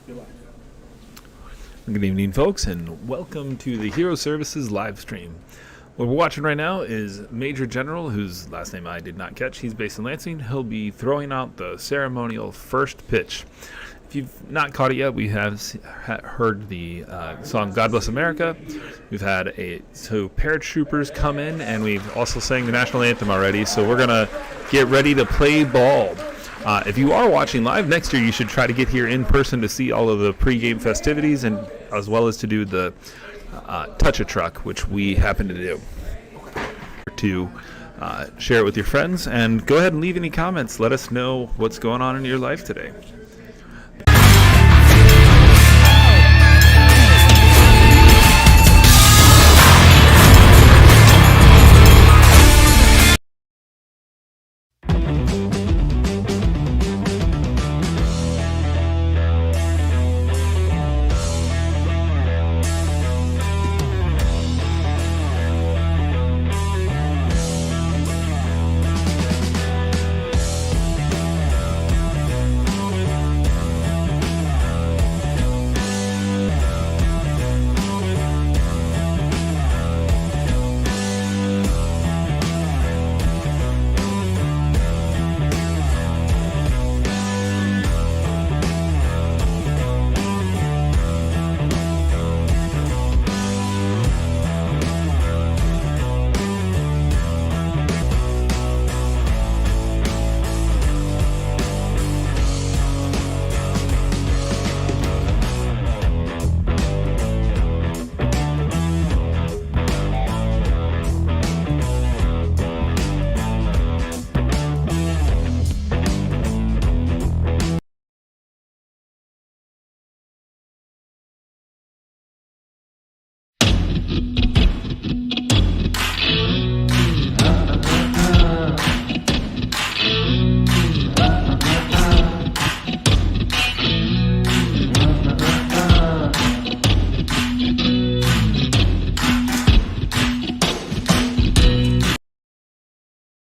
Good evening, folks, and welcome to the Hero Services live stream. What we're watching right now is Major General, whose last name I did not catch. He's based in Lansing. He'll be throwing out the ceremonial first pitch. If you've not caught it yet, we have heard the song God Bless America. We've had two paratroopers come in, and we've also sang the national anthem already, so we're going to get ready to play ball. If you are watching live, next year you should try to get here in person to see all of the pregame festivities, and as well as to do the Touch-A-Truck, which we happen to do. To share it with your friends, and go ahead and leave any comments. Let us know what's going on in your life today.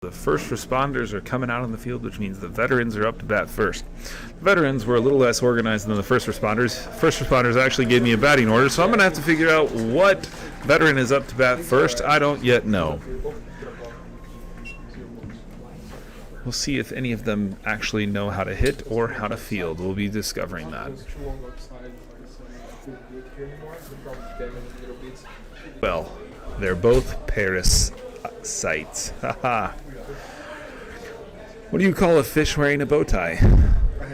The first responders are coming out on the field, which means the veterans are up to bat first. The veterans were a little less organized than the first responders. First responders actually gave me a batting order, so I'm going to have to figure out what veteran is up to bat first. I don't yet know. We'll see if any of them actually know how to hit or how to field. We'll be discovering that. Well, they're both Paris sites. Haha. What do you call a fish wearing a bow tie?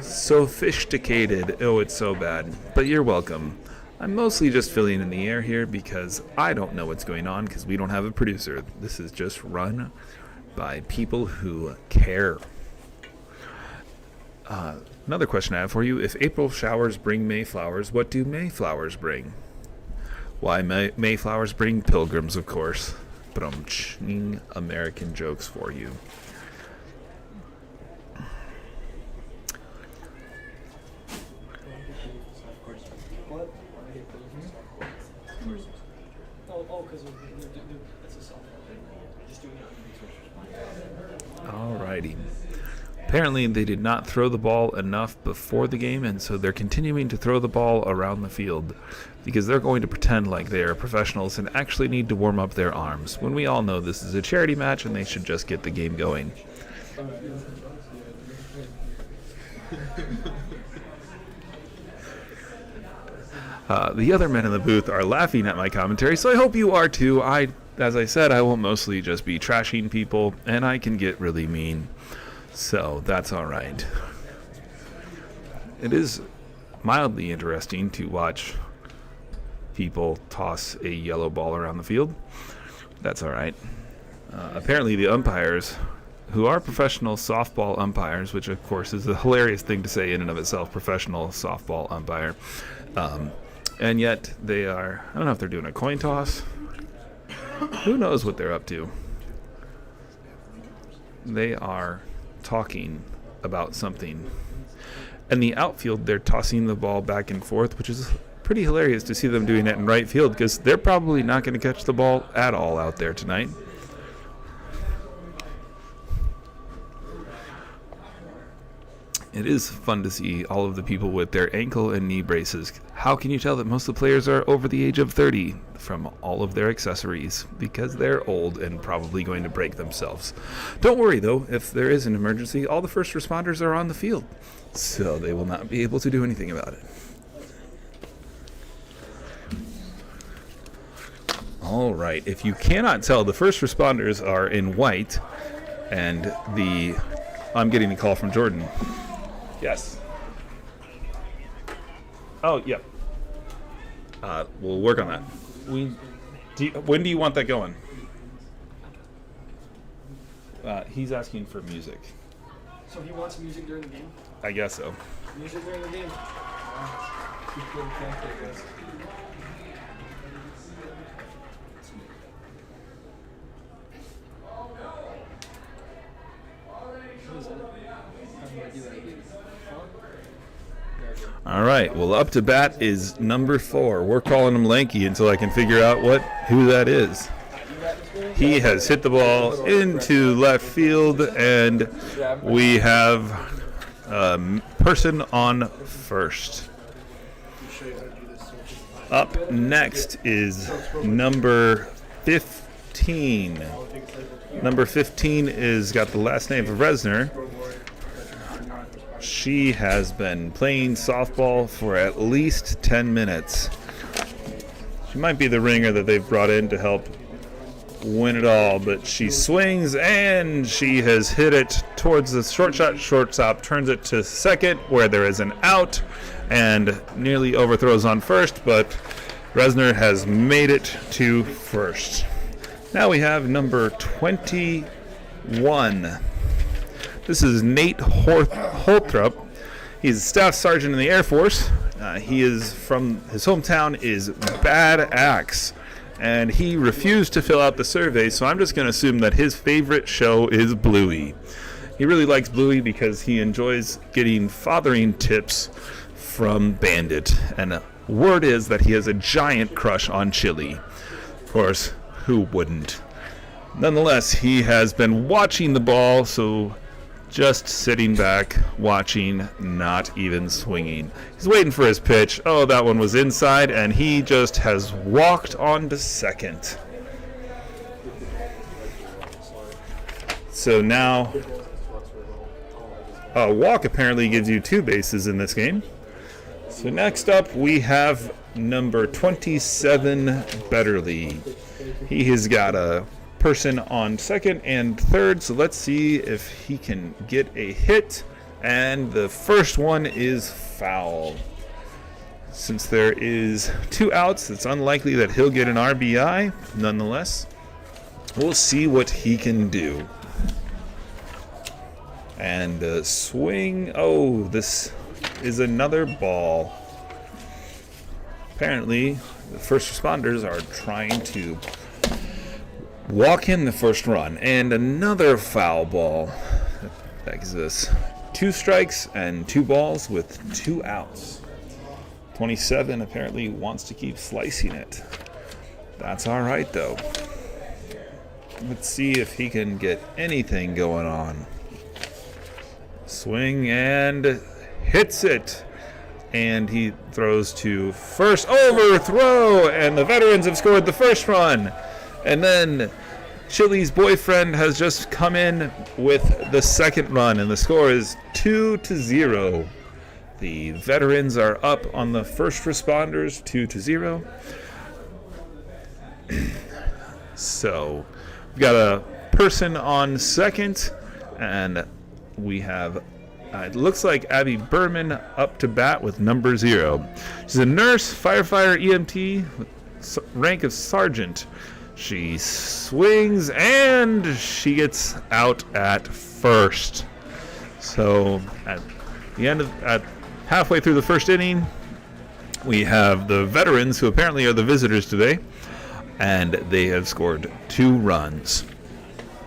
Sophisticated. Oh, it's so bad. But you're welcome. I'm mostly just filling in the air here because I don't know what's going on because we don't have a producer. This is just run by people who care. Another question I have for you. If April showers bring May flowers, what do May flowers bring? Why, May flowers bring pilgrims, of course. But I'm American jokes for you. Alrighty. Apparently they did not throw the ball enough before the game, and so they're continuing to throw the ball around the field because they're going to pretend like they are professionals and actually need to warm up their arms, when we all know this is a charity match and they should just get the game going. The other men in the booth are laughing at my commentary, so I hope you are too. As I said, I will mostly just be trashing people, and I can get really mean. So that's all right. It is mildly interesting to watch people toss a yellow ball around the field. That's all right. Apparently the umpires, who are professional softball umpires, which of course is a hilarious thing to say in and of itself, professional softball umpire, and yet they are, I don't know if they're doing a coin toss. Who knows what they're up to? They are talking about something. In the outfield, they're tossing the ball back and forth, which is pretty hilarious to see them doing that in right field because they're probably not going to catch the ball at all out there tonight. It is fun to see all of the people with their ankle and knee braces. How can you tell that most of the players are over the age of 30? From all of their accessories, because they're old and probably going to break themselves. Don't worry though, if there is an emergency, all the first responders are on the field, so they will not be able to do anything about it. All right, if you cannot tell, the first responders are in white, and I'm getting a call from Jordan. Yes. Oh, yep. We'll work on that. When do you want that going? He's asking for music. So he wants music during the game? I guess so. Music during the game. All right. Well, up to bat is number 4. We're calling him Lanky until I can figure out who that is. He has hit the ball into left field, and we have a person on first. Up next is number 15. Number 15 is got the last name of Resner. She has been playing softball for at least 10 minutes. She might be the ringer that they've brought in to help win it all, but she swings and she has hit it towards the shortstop turns it to second where there is an out and nearly overthrows on first, but Resner has made it to first. Now we have number 21. This is Nate Holtrup. He's a staff sergeant in the Air Force. He is from his hometown is Bad Axe, and he refused to fill out the survey, so I'm just going to assume that his favorite show is Bluey. He really likes Bluey because he enjoys getting fathering tips from Bandit, and word is that he has a giant crush on Chili. Of course, who wouldn't? Nonetheless, he has been watching the ball, so just sitting back, watching, not even swinging. He's waiting for his pitch. Oh, that one was inside, and he just has walked on to second. So now, a walk apparently gives you 2 bases in this game. So next up, we have number 27, Betterly. He has got a person on second and third, so let's see if he can get a hit, and the first one is foul. Since there is 2 outs, it's unlikely that he'll get an RBI. Nonetheless, we'll see what he can do. And swing. Oh, this is another ball. Apparently the first responders are trying to walk in the first run, and another foul ball. That gives us 2 strikes and 2 balls with 2 outs. 27 apparently wants to keep slicing it. That's all right, though. Let's see if he can get anything going on. Swing and hits it. And he throws to first. Overthrow! And the Veterans have scored the first run. And then Chili's boyfriend has just come in with the second run, and the score is 2-0. The Veterans are up on the first responders, 2-0. So we've got a person on second, and we have, it looks like Abby Berman up to bat with number 0. She's a nurse, firefighter, EMT, with rank of sergeant. She swings and she gets out at first. So at the end at halfway through the first inning, we have the Veterans, who apparently are the visitors today, and they have scored 2 runs.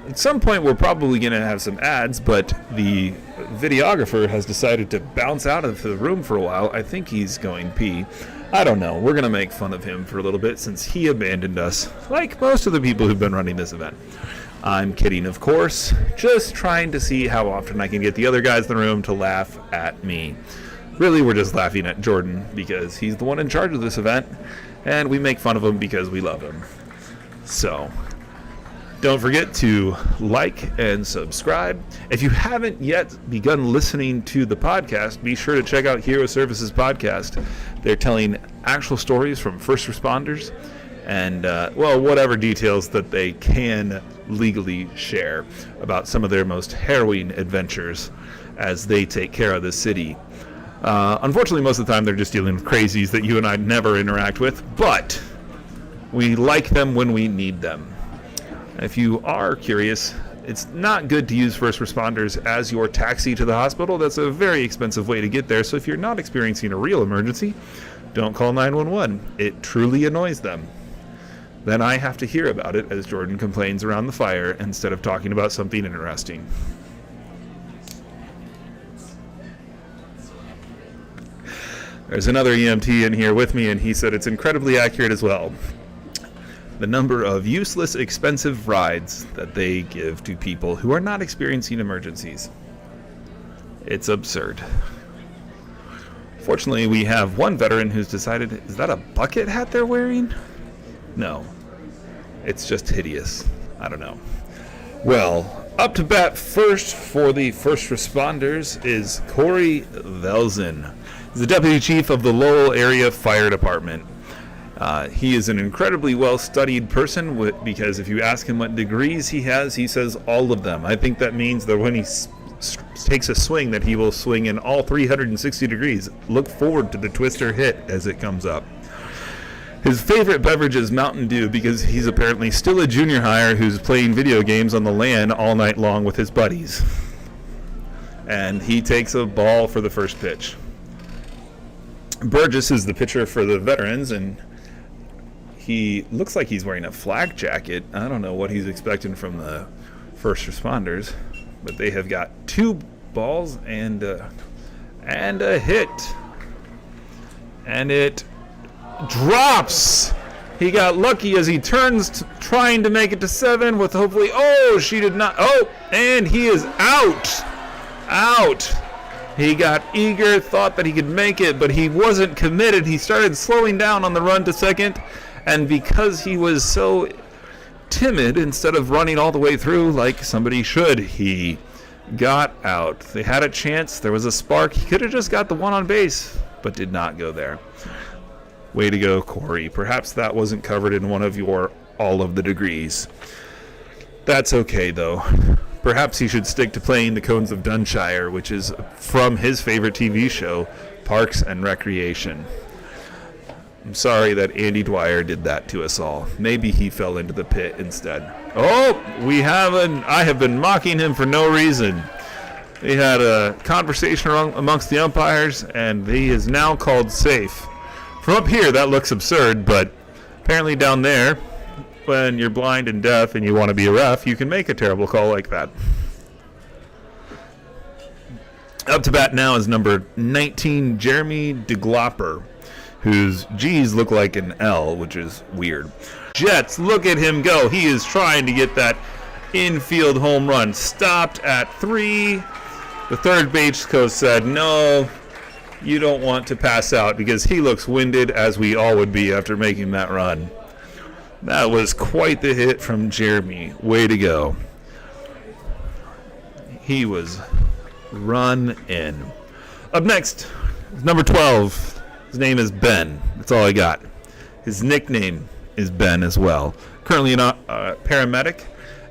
At some point, we're probably going to have some ads, but the videographer has decided to bounce out of the room for a while. I think he's going pee. I don't know. We're going to make fun of him for a little bit since he abandoned us, like most of the people who've been running this event. I'm kidding, of course, just trying to see how often I can get the other guys in the room to laugh at me. Really, we're just laughing at Jordan because he's the one in charge of this event, and we make fun of him because we love him. So, don't forget to like and subscribe. If you haven't yet begun listening to the podcast, be sure to check out Hero Services Podcast. They're telling actual stories from first responders and, whatever details that they can legally share about some of their most harrowing adventures as they take care of the city. Unfortunately, most of the time they're just dealing with crazies that you and I never interact with, but we like them when we need them. If you are curious, it's not good to use first responders as your taxi to the hospital. That's a very expensive way to get there. So if you're not experiencing a real emergency, don't call 911. It truly annoys them. Then I have to hear about it as Jordan complains around the fire instead of talking about something interesting. There's another EMT in here with me, and he said it's incredibly accurate as well. The number of useless, expensive rides that they give to people who are not experiencing emergencies. It's absurd. Fortunately, we have one veteran who's decided, is that a bucket hat they're wearing? No. It's just hideous. I don't know. Well, up to bat first for the first responders is Corey Velzen. He's the deputy chief of the Lowell Area Fire Department. He is an incredibly well-studied person because if you ask him what degrees he has, he says all of them. I think that means that when he takes a swing, that he will swing in all 360 degrees. Look forward to the twister hit as it comes up. His favorite beverage is Mountain Dew because he's apparently still a junior hire who's playing video games on the LAN all night long with his buddies. And he takes a ball for the first pitch. Burgess is the pitcher for the veterans, and he looks like he's wearing a flak jacket. I don't know what he's expecting from the first responders, but they have got 2 balls and a hit. And it drops. He got lucky as he turns trying to make it to 7 with hopefully, she did not. And he is out. Out. He got eager, thought that he could make it, but he wasn't committed. He started slowing down on the run to second. And because he was so timid, instead of running all the way through like somebody should, he got out. They had a chance. There was a spark. He could have just got the one on base, but did not go there. Way to go, Corey. Perhaps that wasn't covered in one of your all of the degrees. That's okay, though. Perhaps he should stick to playing the Cones of Dunshire, which is from his favorite TV show, Parks and Recreation. I'm sorry that Andy Dwyer did that to us all. Maybe he fell into the pit instead. I have been mocking him for no reason. They had a conversation amongst the umpires, and he is now called safe. From up here, that looks absurd, but apparently down there, when you're blind and deaf and you want to be a ref, you can make a terrible call like that. Up to bat now is number 19, Jeremy DeGlopper, whose G's look like an L, which is weird. Jets, look at him go. He is trying to get that infield home run. Stopped at 3. The third base coach said, no, you don't want to pass out, because he looks winded, as we all would be after making that run. That was quite the hit from Jeremy. Way to go. He was run in. Up next is number 12. His name is Ben. That's all I got. His nickname is Ben as well. Currently a paramedic,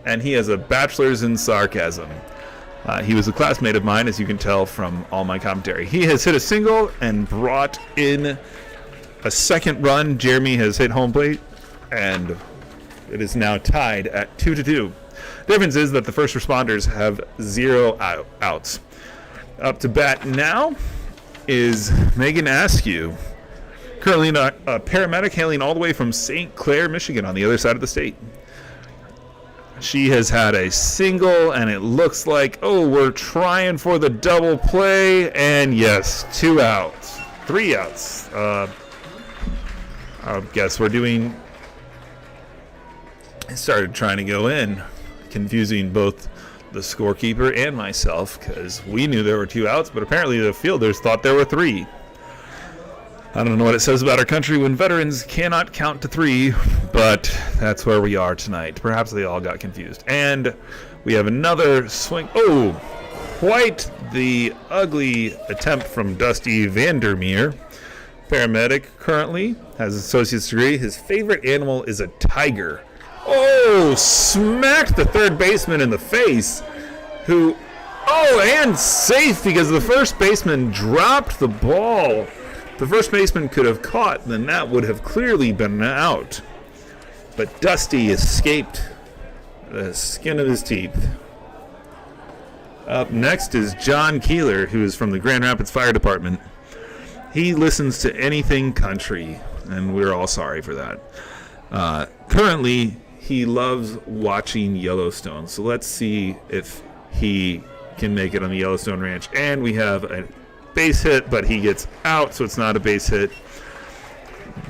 and he has a bachelor's in sarcasm. He was a classmate of mine, as you can tell from all my commentary. He has hit a single and brought in a second run. Jeremy has hit home plate, and it is now tied at 2-2. The difference is that the first responders have 0 outs. Up to bat now is Megan Askew, currently a paramedic hailing all the way from St. Clair, Michigan, on the other side of the state. She has had a single, and it looks like, we're trying for the double play, and yes, 2 outs. 3 outs. I guess we're doing... I started trying to go in. confusing both the scorekeeper and myself because we knew there were 2 outs, but apparently the fielders thought there were 3. I don't know what it says about our country when veterans cannot count to 3, but that's where we are tonight. Perhaps they all got confused. And we have another swing. Oh, quite the ugly attempt from Dusty Vandermeer. Paramedic currently has an associate's degree. His favorite animal is a tiger. Oh, smacked the third baseman in the face, and safe because the first baseman dropped the ball. If the first baseman could have caught, then that would have clearly been an out. But Dusty escaped the skin of his teeth. Up next is John Keeler, who is from the Grand Rapids Fire Department. He listens to anything country, and we're all sorry for that. Currently, he loves watching Yellowstone, so let's see if he can make it on the Yellowstone Ranch. And we have a base hit, but he gets out, so it's not a base hit.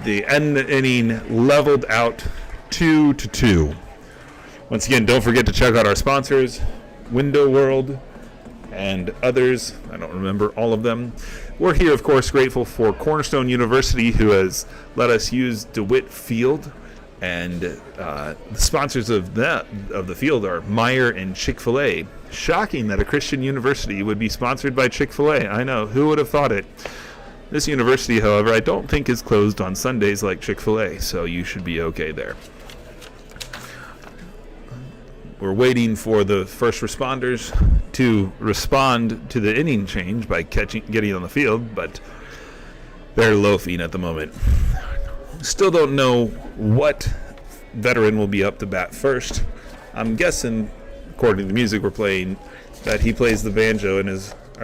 The end inning leveled out 2-2. Once again, don't forget to check out our sponsors, Window World and others. I don't remember all of them. We're here, of course, grateful for Cornerstone University, who has let us use DeWitt Field. And the sponsors of the field are Meijer and Chick-fil-A. Shocking that a Christian university would be sponsored by Chick-fil-A. I know, who would have thought it? This university, however, I don't think is closed on Sundays like Chick-fil-A, so you should be okay there. We're waiting for the first responders to respond to the inning change by getting on the field, but they're loafing at the moment. Still don't know what veteran will be up to bat first. I'm guessing, according to the music we're playing, that he plays the banjo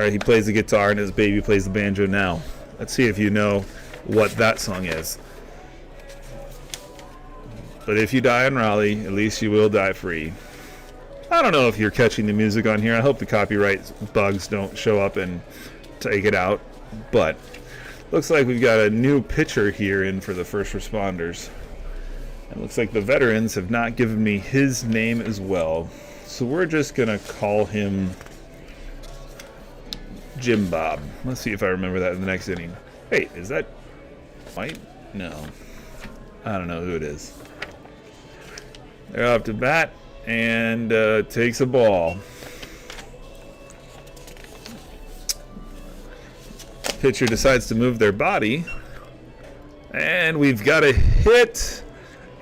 he plays the guitar and his baby plays the banjo now. Let's see if you know what that song is. But if you die in Raleigh, at least you will die free. I don't know if you're catching the music on here. I hope the copyright bugs don't show up and take it out. But looks like we've got a new pitcher here in for the first responders. It looks like the veterans have not given me his name as well. So we're just going to call him Jim Bob. Let's see if I remember that in the next inning. Wait, is that White? No. I don't know who it is. They're up to bat and takes a ball. Pitcher decides to move their body, and we've got a hit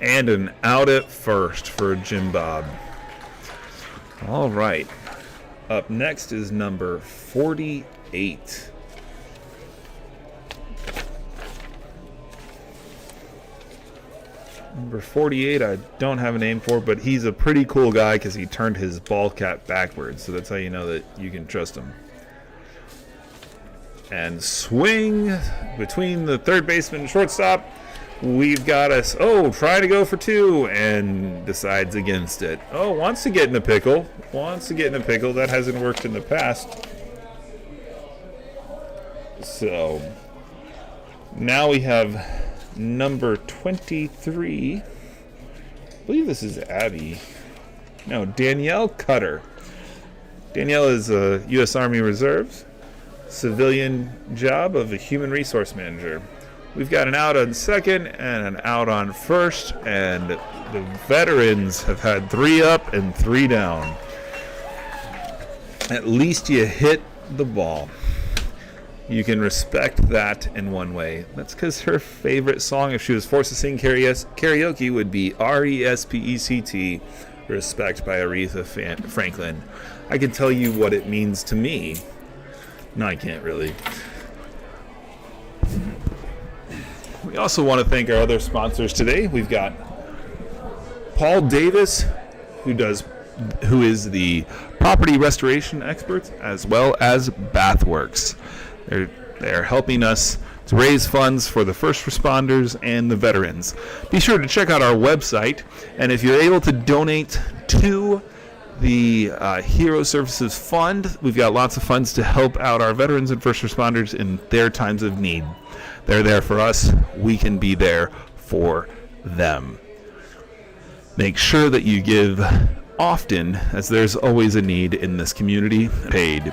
and an out at first for Jim Bob. All right, up next is number 48. Number 48, I don't have a name for, but he's a pretty cool guy because he turned his ball cap backwards, so that's how you know that you can trust him. And swing between the third baseman and shortstop. We've got us, trying to go for 2 and decides against it. Wants to get in a pickle. That hasn't worked in the past. So now we have number 23. I believe this is Abby. No, Danielle Cutter. Danielle is a U.S. Army Reserves. Civilian job of a human resource manager. We've got an out on second and an out on first, and the veterans have had 3 up and 3 down. At least you hit the ball. You can respect that in one way. That's because her favorite song, if she was forced to sing karaoke, would be R-E-S-P-E-C-T, Respect by Aretha Franklin. I can tell you what it means to me. No, I can't really. We also want to thank our other sponsors today. We've got Paul Davis, who is the property restoration expert, as well as Bathworks. They're helping us to raise funds for the first responders and the veterans. Be sure to check out our website, and if you're able to donate to the Hero Services Fund, we've got lots of funds to help out our veterans and first responders in their times of need. They're there for us. We can be there for them. Make sure that you give often, as there's always a need in this community, paid.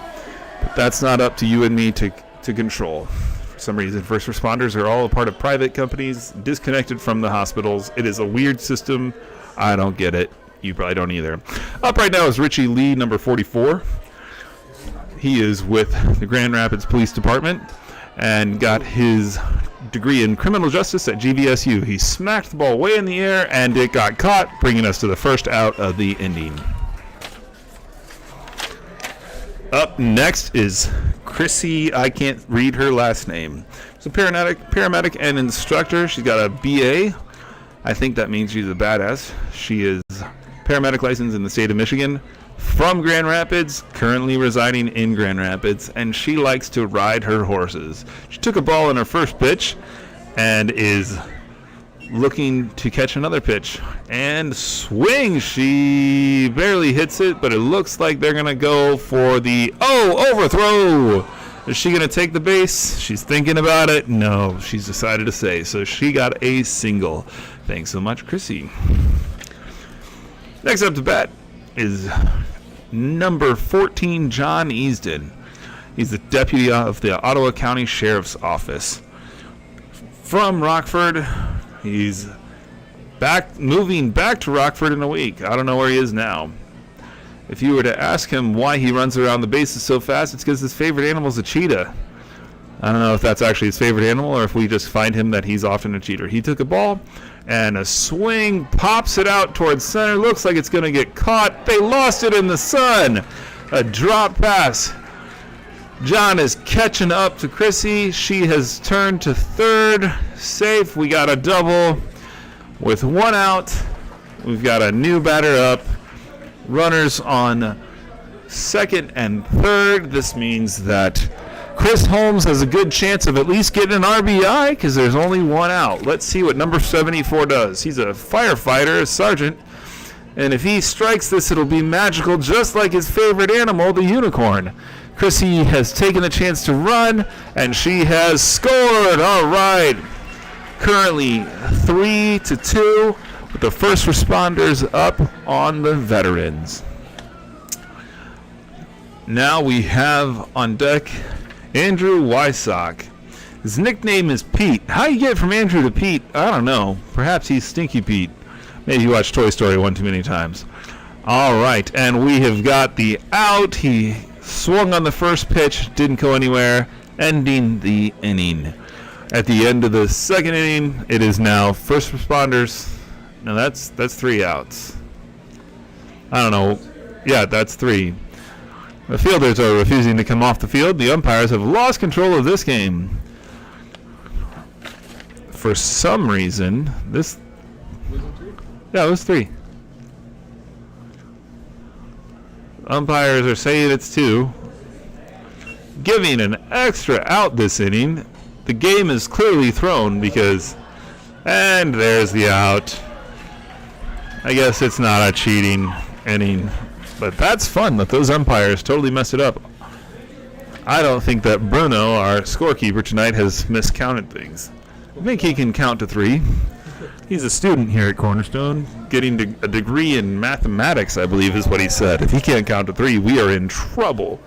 But that's not up to you and me to control. For some reason, first responders are all a part of private companies, disconnected from the hospitals. It is a weird system. I don't get it. You probably don't either. Up right now is Richie Lee, number 44. He is with the Grand Rapids Police Department and got his degree in criminal justice at GVSU. He smacked the ball way in the air and it got caught, bringing us to the first out of the inning. Up next is Chrissy. I can't read her last name. She's a paramedic and instructor. She's got a BA. I think that means she's a badass. She is paramedic licensed in the state of Michigan, from Grand Rapids, currently residing in Grand Rapids, and she likes to ride her horses. She took a ball in her first pitch and is looking to catch another pitch. And swing! She barely hits it, but it looks like they're going to go for the overthrow! Is she going to take the base? She's thinking about it. No, she's decided to stay. So she got a single. Thanks so much, Chrissy. Next up to bat is number 14, John Easton. He's the deputy of the Ottawa County Sheriff's Office. From Rockford, he's moving back to Rockford in a week. I don't know where he is now. If you were to ask him why he runs around the bases so fast, it's because his favorite animal is a cheetah. I don't know if that's actually his favorite animal or if we just find him that he's often a cheater. He took a ball and a swing, pops it out towards center. Looks like it's going to get caught. They lost it in the sun. A drop pass. John is catching up to Chrissy. She has turned to third. Safe. We got a double. With one out, we've got a new batter up. Runners on second and third. This means that Chris Holmes has a good chance of at least getting an RBI because there's only one out. Let's see what number 74 does. He's a firefighter, a sergeant, and if he strikes this, it'll be magical, just like his favorite animal, the unicorn. Chrissy has taken the chance to run, and she has scored. All right. Currently 3-2. With the first responders up on the veterans. Now we have on deck Andrew Wysock. His nickname is Pete. How you get from Andrew to Pete, I don't know. Perhaps he's Stinky Pete. Maybe you watched Toy Story one too many times. All right, and we have got the out. He swung on the first pitch, didn't go anywhere, ending the inning. At the end of the second inning, it is now first responders. No, that's 3 outs. I don't know. Yeah, that's 3. The fielders are refusing to come off the field. The umpires have lost control of this game. For some reason, this... Yeah, it was 3. Umpires are saying it's 2. Giving an extra out this inning. The game is clearly thrown because... And there's the out. I guess it's not a cheating inning, but that's fun that those umpires totally messed it up. I don't think that Bruno, our scorekeeper tonight, has miscounted things. I think he can count to 3. He's a student here at Cornerstone, getting a degree in mathematics, I believe is what he said. If he can't count to 3, we are in trouble.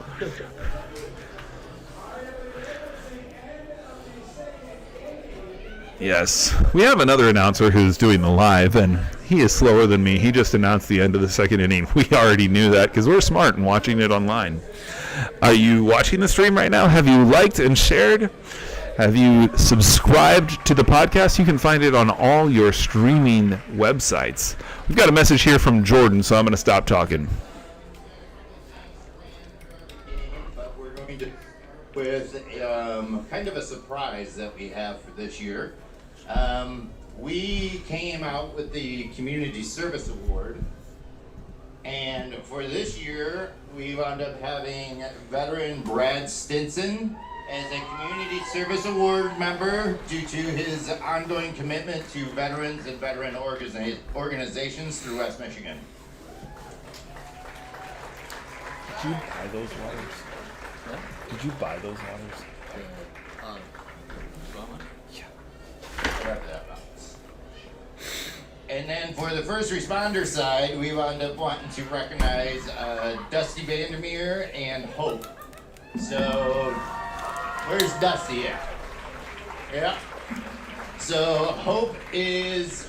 Yes, we have another announcer who's doing the live, and he is slower than me. He just announced the end of the second inning. We already knew that because we're smart and watching it online. Are you watching the stream right now? Have you liked and shared? Have you subscribed to the podcast? You can find it on all your streaming websites. We've got a message here from Jordan, so I'm going to stop talking. But we're going to with kind of a surprise that we have for this year. We came out with the Community Service Award, and for this year we wound up having veteran Brad Stinson as a Community Service Award member due to his ongoing commitment to veterans and veteran organizations through West Michigan. Did you buy those waters? What? Did you buy those waters? And then And for the first responder side, we wound up wanting to recognize Dusty Vandermeer and Hope. So, where's Dusty at? Yeah. So, Hope is,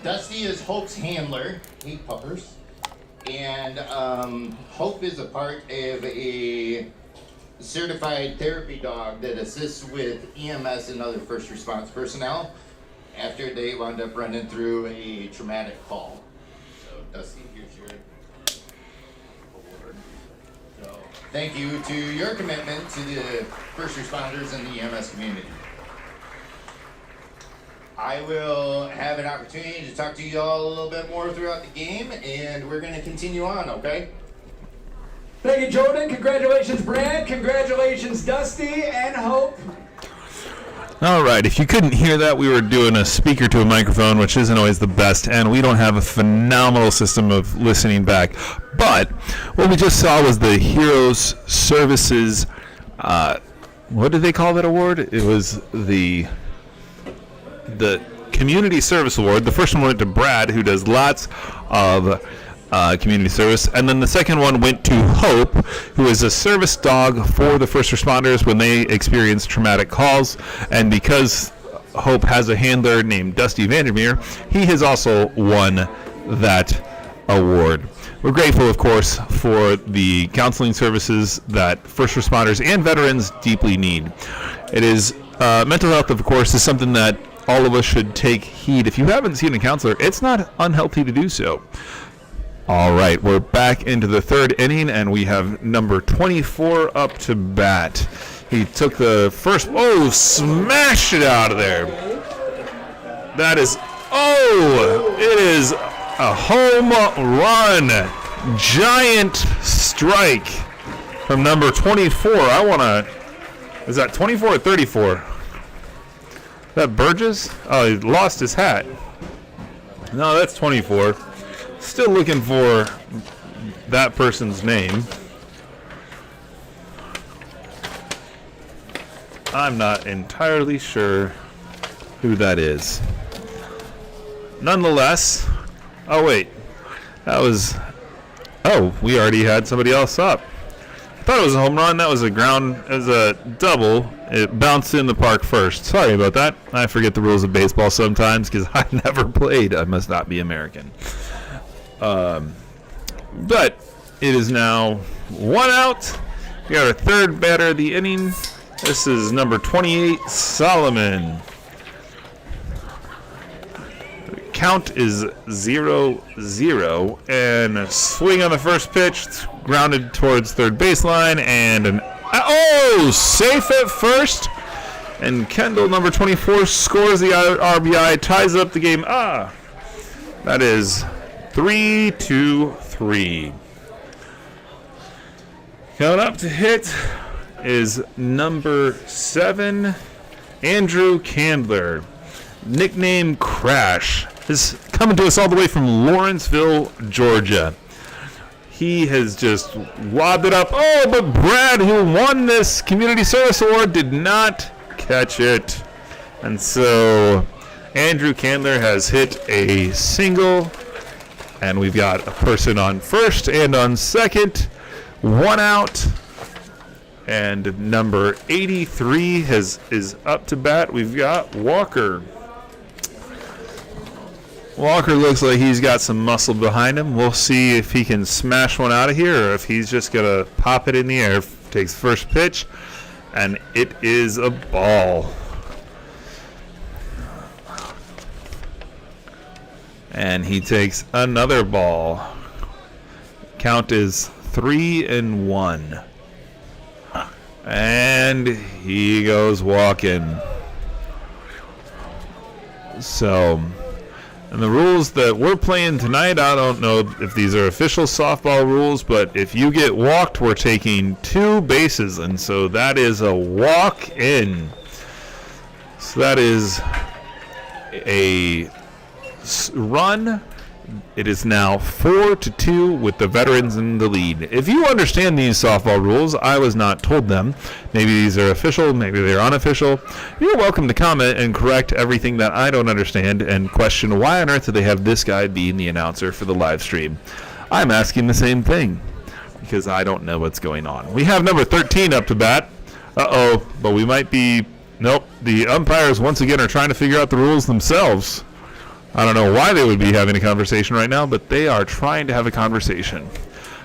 Dusty is Hope's handler. Hey, puppers. And Hope is a part of a certified therapy dog that assists with EMS and other first response personnel after they wound up running through a traumatic fall. So Dusty, here's your award. So thank you to your commitment to the first responders and the EMS community. I will have an opportunity to talk to you all a little bit more throughout the game, and we're going to continue on, okay? Thank you, Jordan. Congratulations, Brad. Congratulations, Dusty and Hope. All right, if you couldn't hear that, we were doing a speaker to a microphone, which isn't always the best, and we don't have a phenomenal system of listening back. But what we just saw was the Heroes Services, what did they call that award? It was the Community Service Award. The first one went to Brad, who does lots of community service, and then the second one went to Hope, who is a service dog for the first responders when they experience traumatic calls. And because Hope has a handler named Dusty Vandermeer, he has also won that award. We're grateful, of course, for the counseling services that first responders and veterans deeply need. It is mental health, of course, is something that all of us should take heed. If you haven't seen a counselor, it's not unhealthy to do so. All right, we're back into the third inning, and we have number 24 up to bat. He took the first, smashed it out of there. That is, it is a home run. Giant strike from number 24. Is that 24 or 34? Is that Burgess? Oh, he lost his hat. No, that's 24. Still looking for that person's name. I'm not entirely sure who that is. Nonetheless, we already had somebody else up. I thought it was a home run. That was a double. It bounced in the park first. Sorry about that. I forget the rules of baseball sometimes because I never played. I must not be American. But it is now 1 out. We got our third batter of the inning. This is number 28, Solomon. The count is 0-0, and a swing on the first pitch, grounded towards third baseline, and safe at first. And Kendall, number 24, scores the RBI, ties up the game. That is 3-3. Coming up to hit is number 7, Andrew Candler, nickname Crash. Is coming to us all the way from Lawrenceville, Georgia. He has just lobbed it up. But Brad, who won this Community Service Award, did not catch it. And so Andrew Candler has hit a single. And we've got a person on first and on second. 1 out. And number 83 is up to bat. We've got Walker. Walker looks like he's got some muscle behind him. We'll see if he can smash one out of here or if he's just going to pop it in the air. Takes first pitch, and it is a ball. And he takes another ball. Count is 3-1. And he goes walking. So, and the rules that we're playing tonight, I don't know if these are official softball rules, but if you get walked, we're taking 2 bases. And so that is a walk-in. So that is a run It is now 4-2 with the veterans in the lead. If you understand these softball rules, I was not told them. Maybe these are official, maybe they're unofficial. You're welcome to comment and correct everything that I don't understand and question why on earth do they have this guy being the announcer for the live stream. I'm asking the same thing because I don't know what's going on. We have number 13 up to bat. Uh-oh, but we might be... Nope, the umpires once again are trying to figure out the rules themselves. I don't know why they would be having a conversation right now, but they are trying to have a conversation.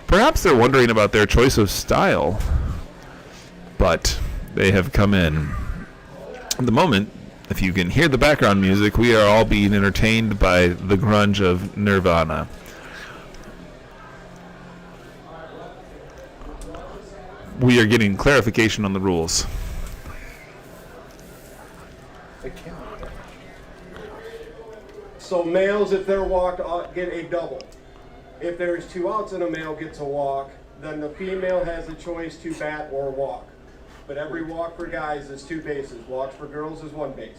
Perhaps they're wondering about their choice of style, but they have come in. At the moment, if you can hear the background music, we are all being entertained by the grunge of Nirvana. We are getting clarification on the rules. So males, if they're walked, get a double. If there's 2 outs and a male gets a walk, then the female has a choice to bat or walk. But every walk for guys is 2 bases. Walks for girls is 1 base.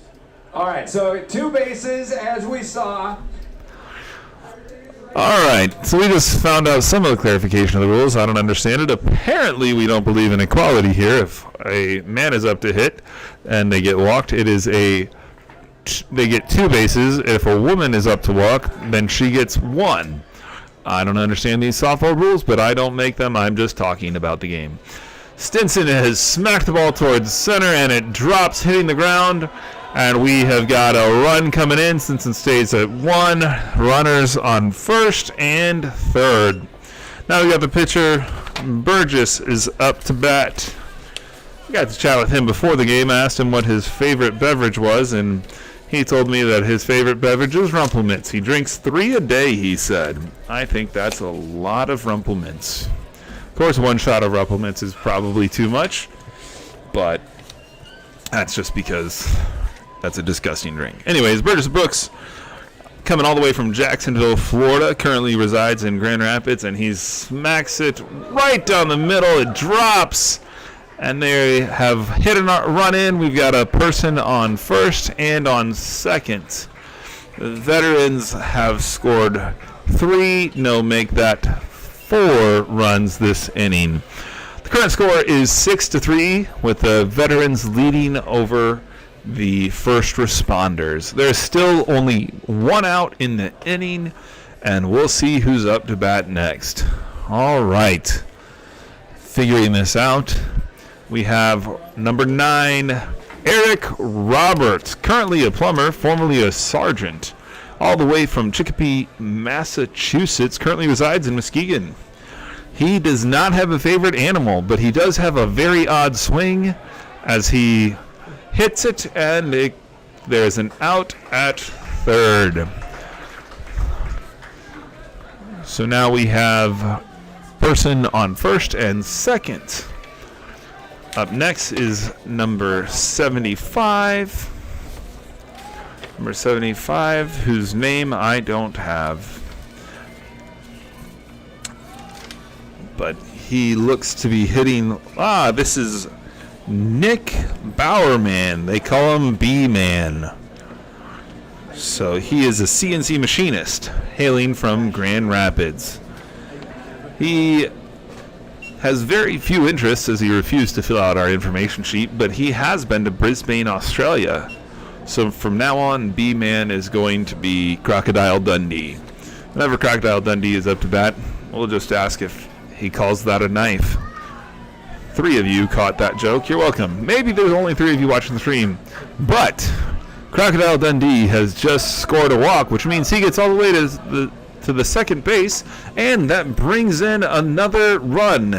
All right, so 2 bases as we saw. All right, so we just found out some of the clarification of the rules. I don't understand it. Apparently, we don't believe in equality here. If a man is up to hit and they get walked, they get 2 bases. If a woman is up to walk, then she gets 1. I don't understand these softball rules, but I don't make them. I'm just talking about the game. Stinson has smacked the ball towards center, and it drops, hitting the ground. And we have got a run coming in. Stinson stays at 1. Runners on first and third. Now we got the pitcher. Burgess is up to bat. I got to chat with him before the game. I asked him what his favorite beverage was, and he told me that his favorite beverage is Rumple Mints. He drinks 3 a day, he said. I think that's a lot of Rumple Mints. Of course, 1 shot of Rumple Mints is probably too much, but that's just because that's a disgusting drink. Anyways, Burgess Brooks, coming all the way from Jacksonville, Florida, currently resides in Grand Rapids, and he smacks it right down the middle. It drops. And they have hit a run in. We've got a person on first and on second. The veterans have scored 3. No, make that 4 runs this inning. The current score is 6-3, with the veterans leading over the first responders. There's still only 1 out in the inning, and we'll see who's up to bat next. All right. Figuring this out. We have number 9, Eric Roberts, currently a plumber, formerly a sergeant, all the way from Chicopee, Massachusetts, currently resides in Muskegon. He does not have a favorite animal, but he does have a very odd swing as he hits it, and there's an out at third. So now we have person on first and second. Up next is number 75. Number 75, whose name I don't have. But he looks to be hitting... this is Nick Bowerman. They call him B-Man. So he is a CNC machinist, hailing from Grand Rapids. He has very few interests as he refused to fill out our information sheet, but he has been to Brisbane, Australia. So from now on, B-Man is going to be Crocodile Dundee. Whenever Crocodile Dundee is up to bat, we'll just ask if he calls that a knife. 3 of you caught that joke. You're welcome. Maybe there's only 3 of you watching the stream, but Crocodile Dundee has just scored a walk, which means he gets all the way to the second base, and that brings in another run.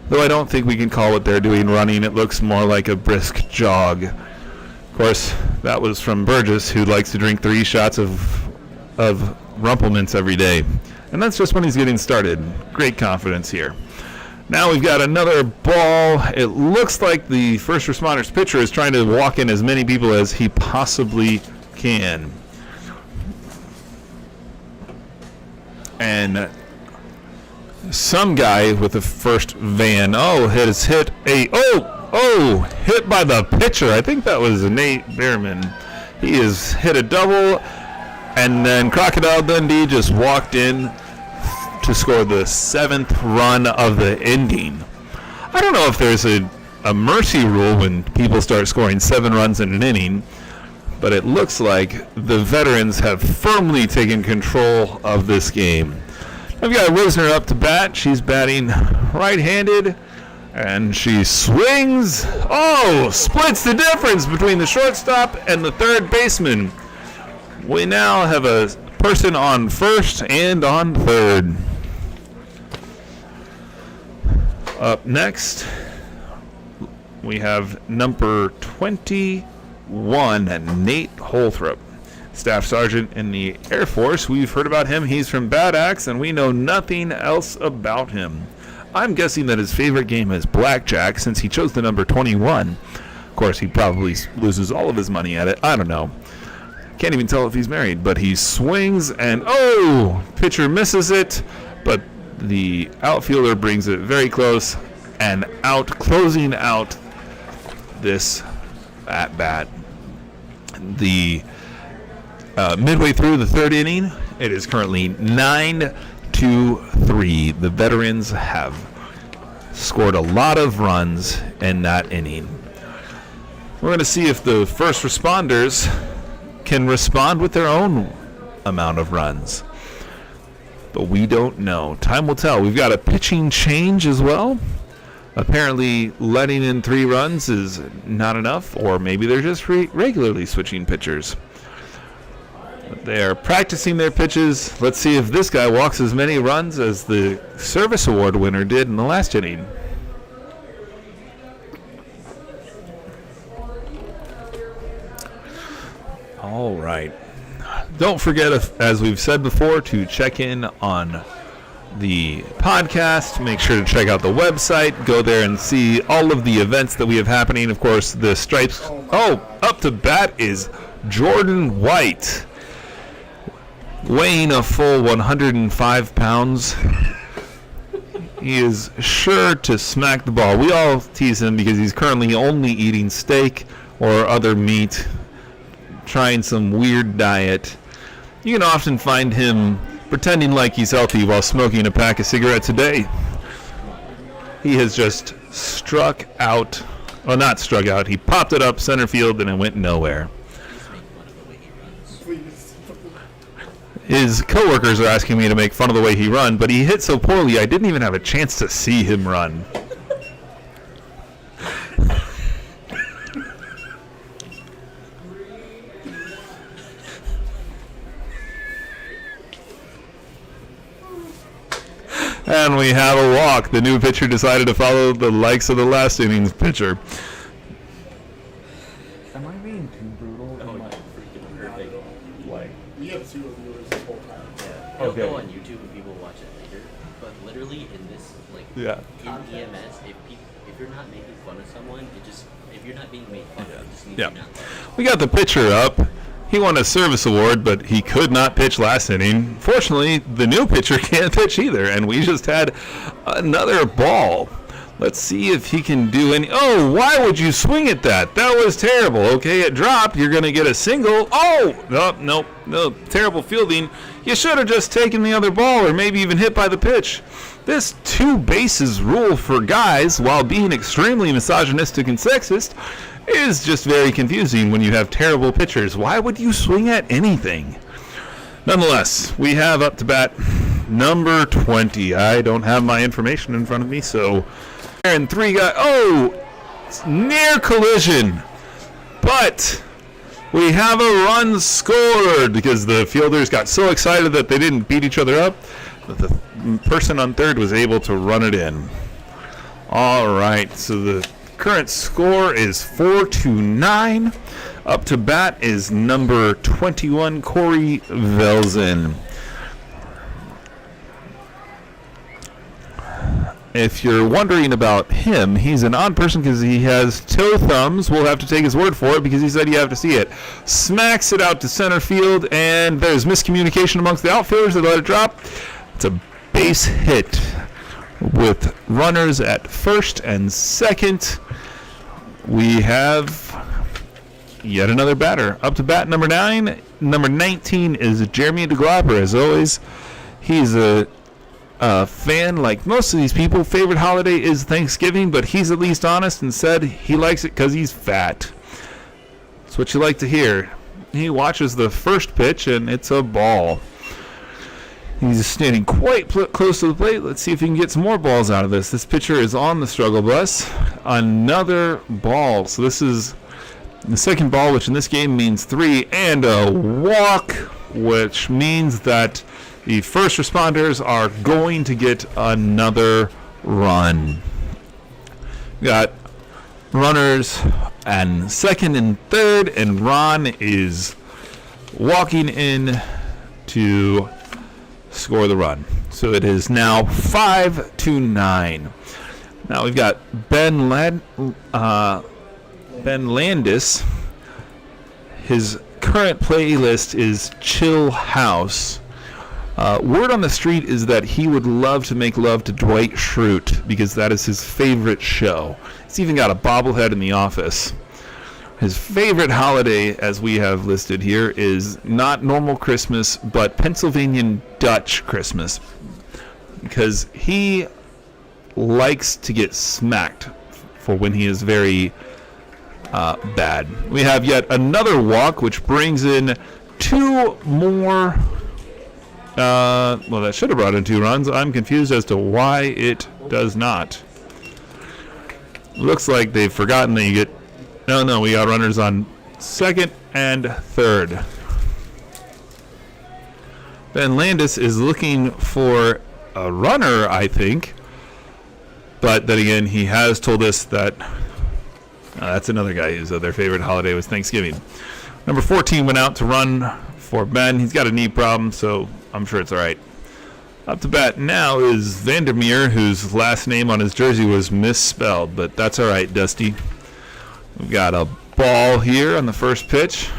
Though I don't think we can call what they're doing running. It looks more like a brisk jog. Of course, that was from Burgess, who likes to drink 3 shots of Rumple Mints every day. And that's just when he's getting started. Great confidence here. Now we've got another ball. It looks like the first responders pitcher is trying to walk in as many people as he possibly can. And some guy with the first van, has hit hit by the pitcher. I think that was Nate Behrman. He has hit a double, And then Crocodile Dundee just walked in to score the 7th run of the inning. I don't know if there's a mercy rule when people start scoring 7 runs in an inning, but it looks like the veterans have firmly taken control of this game. I've got Risner up to bat. She's batting right-handed, and she swings. Oh, splits the difference between the shortstop and the third baseman. We now have a person on first and on third. Up next, we have number 21, Nate Holthrop, Staff Sergeant in the Air Force. We've heard about him. He's from Bad Axe, and we know nothing else about him. I'm guessing that his favorite game is blackjack since he chose the number 21. Of course, he probably loses all of his money at it. I don't know. Can't even tell if he's married, but he swings and, oh, pitcher misses it, but the outfielder brings it very close and out, closing out this at bat. The midway through the third inning, it is currently 9-3. The veterans have scored a lot of runs in that inning. We're going to see if the first responders can respond with their own amount of runs. But we don't know. Time will tell. We've got a pitching change as well. Apparently letting in 3 runs is not enough, or maybe they're just regularly switching pitchers. They are practicing their pitches. Let's see if this guy walks as many runs as the service award winner did in the last inning. All right. Don't forget, as we've said before, to check in on the podcast. Make sure to check out the website. Go there and see all of the events that we have happening. Of course, the Stripes. Oh, up to bat is Jordan White, weighing a full 105 pounds. He is sure to smack the ball. We all tease him because he's currently only eating steak or other meat, trying some weird diet. You can often find him pretending like he's healthy while smoking a pack of cigarettes a day. He has just struck out. Well, not struck out. He popped it up center field and it went nowhere. His coworkers are asking me to make fun of the way he runs, but he hit so poorly I didn't even have a chance to see him run. And we have a walk. The new pitcher decided to follow the likes of the last inning's pitcher. Am I being too brutal? Oh, it's freaking perfect. Like, We have 0 viewers the whole time. Yeah. It'll Okay. go on YouTube and people watch it later. But literally in this, like, Yeah. in EMS, if you're not making fun of someone, if you're not being made fun of, it just means Yeah. you're not. We got the pitcher up. He won a service award, but he could not pitch last inning. Fortunately, the new pitcher can't pitch either, and we just had another ball. Let's see if he can do any. Oh, why would you swing at that? That was terrible. Okay, it dropped. You're going to get a single. Oh, no, terrible fielding. You should have just taken the other ball or maybe even hit by the pitch. This 2 bases rule for guys, while being extremely misogynistic and sexist, is just very confusing when you have terrible pitchers. Why would you swing at anything? Nonetheless, we have up to bat number 20. I don't have my information in front of me, so... And 3 guys... Oh! Near collision! But we have a run scored because the fielders got so excited that they didn't beat each other up that the person on third was able to run it in. All right, so the current score is 4-9. Up to bat is number 21, Corey Velzen. If you're wondering about him, he's an odd person because he has toe thumbs. We'll have to take his word for it because he said you have to see it. Smacks it out to center field, and there's miscommunication amongst the outfielders. They let it drop. It's a base hit with runners at first and second. We have yet another batter. Up to bat number 9. Number 19 is Jeremy DeGlapper. As always, he's a fan like most of these people. Favorite holiday is Thanksgiving, but he's at least honest and said he likes it because he's fat. That's what you like to hear. He watches the first pitch, and it's a ball. He's standing quite close to the plate. Let's see if he can get some more balls out of this. This pitcher is on the struggle bus. Another ball. So this is the second ball, which in this game means 3, and a walk, which means that the first responders are going to get another run. We got runners and second and third, and Ron is walking in to score the run. So it is now 5-9. Now we've got Ben Landis. His current playlist is Chill House. Word on the street is that he would love to make love to Dwight Schrute because that is his favorite show. He's even got a bobblehead in the office. His favorite holiday, as we have listed here, is not normal Christmas, but Pennsylvania Dutch Christmas, because he likes to get smacked for when he is very bad. We have yet another walk, which brings in 2 more. Well, that should have brought in 2 runs. I'm confused as to why it does not. Looks like they've forgotten that you get. No, we got runners on second and third. Ben Landis is looking for a runner, I think. But then again, he has told us that that's another guy whose other favorite holiday was Thanksgiving. Number 14 went out to run for Ben. He's got a knee problem, so I'm sure it's all right. Up to bat now is Vandermeer, whose last name on his jersey was misspelled, but that's all right, Dusty. We've got a ball here on the first pitch.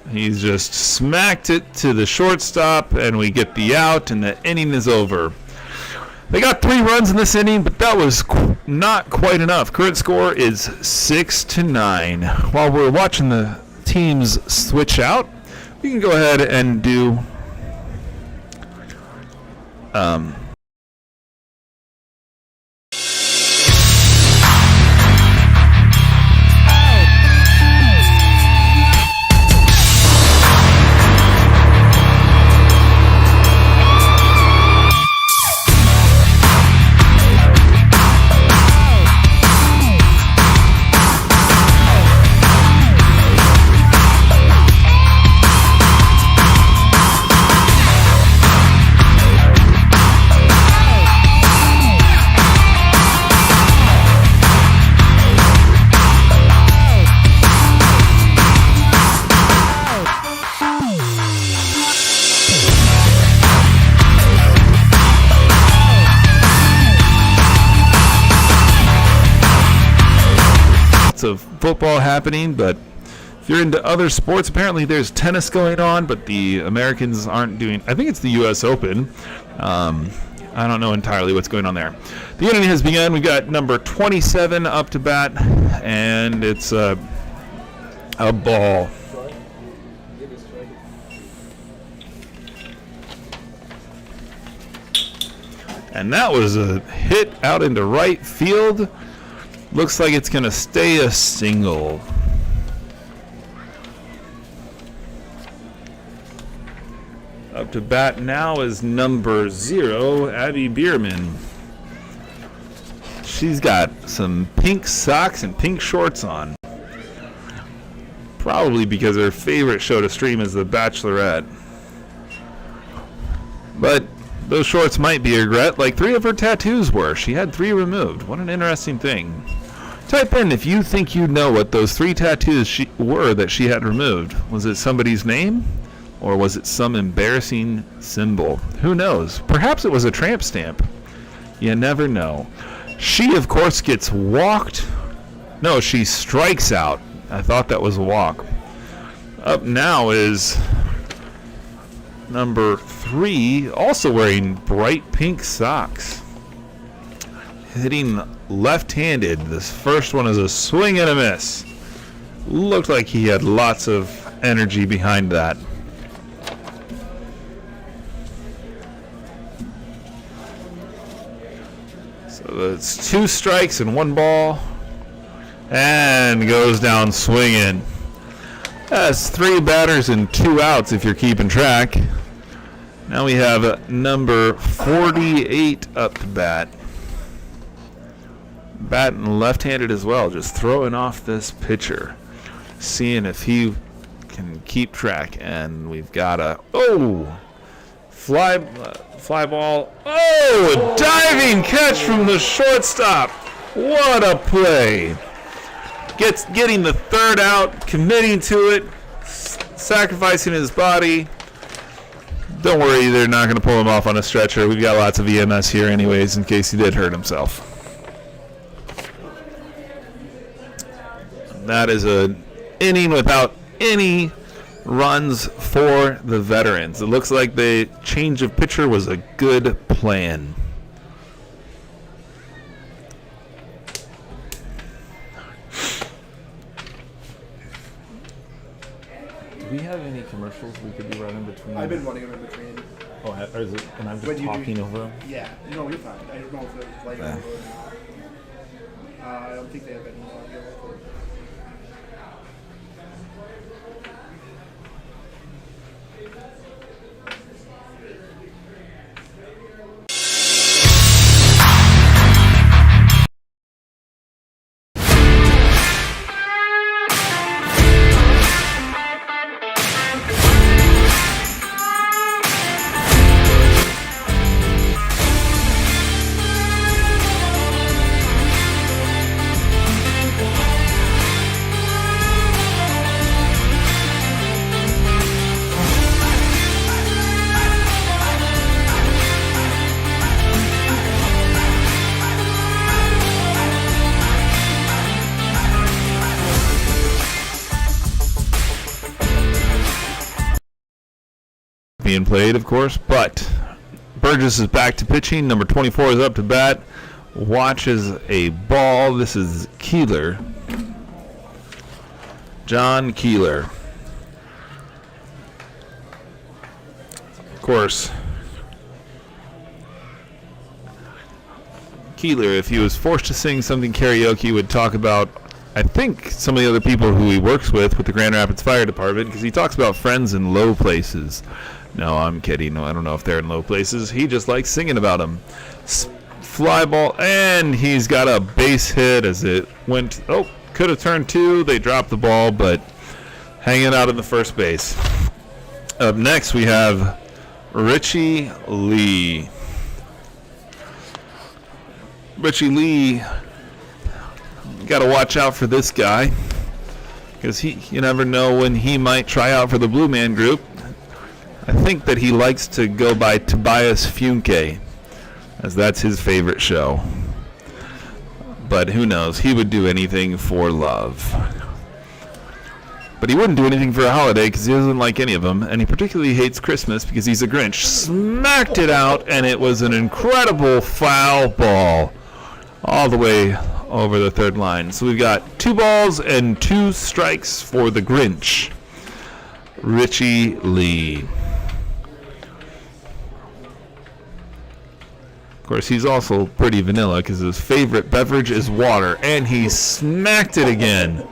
He's just smacked it to the shortstop, and we get the out, and the inning is over. They got 3 runs in this inning, but that was not quite enough. Current score is 6-9. While we're watching the teams switch out, we can go ahead and do of football happening, but if you're into other sports, apparently there's tennis going on, but the Americans aren't doing. I think it's the U.S. Open. I don't know entirely what's going on there. The inning has begun. We got number 27 up to bat, and it's a ball. And that was a hit out into right field. Looks like it's going to stay a single. Up to bat now is number 0, Abby Bierman. She's got some pink socks and pink shorts on. Probably because her favorite show to stream is The Bachelorette. But those shorts might be a regret, like 3 of her tattoos were. She had 3 removed. What an interesting thing. Type in if you think you know what those 3 tattoos were that she had removed. Was it somebody's name? Or was it some embarrassing symbol? Who knows? Perhaps it was a tramp stamp. You never know. She, of course, gets walked. No, she strikes out. I thought that was a walk. Up now is number 3, also wearing bright pink socks. Hitting left-handed. This first one is a swing and a miss. Looked like he had lots of energy behind that. So it's 2 strikes and 1 ball. And goes down swinging. That's 3 batters and 2 outs if you're keeping track. Now we have number 48 up to bat. Batting left-handed as well, just throwing off this pitcher. Seeing if he can keep track. And we've got a fly ball. Oh, a diving catch from the shortstop. What a play. Getting the 3rd out, committing to it, sacrificing his body. Don't worry, they're not going to pull him off on a stretcher. We've got lots of EMS here anyways in case he did hurt himself. That is an inning without any runs for the veterans. It looks like the change of pitcher was a good plan. Do we have any commercials we could be running between? I've been running them in between. Oh, or is it? And I'm When just you do- talking over them. Yeah, no, you're fine. I don't know if they're playing over or not. I don't think they have any audio. Being played, of course, but Burgess is back to pitching. Number 24 is up to bat. Watches a ball. This is Keeler. John Keeler. Of course, Keeler, if he was forced to sing something karaoke, would talk about, I think, some of the other people who he works with the Grand Rapids Fire Department, because he talks about friends in low places. No, I'm kidding. No, I don't know if they're in low places. He just likes singing about them. Fly ball, and he's got a base hit as it went. Oh, could have turned 2. They dropped the ball, but hanging out in the first base. Up next, we have Richie Lee. Richie Lee, got to watch out for this guy, because you never know when he might try out for the Blue Man Group. I think that he likes to go by Tobias Funke, as that's his favorite show. But who knows? He would do anything for love. But he wouldn't do anything for a holiday because he doesn't like any of them, and he particularly hates Christmas because he's a Grinch. Smacked it out, and it was an incredible foul ball all the way over the 3rd line. So we've got 2 balls and 2 strikes for the Grinch, Richie Lee. Of course, he's also pretty vanilla because his favorite beverage is water, and he smacked it again.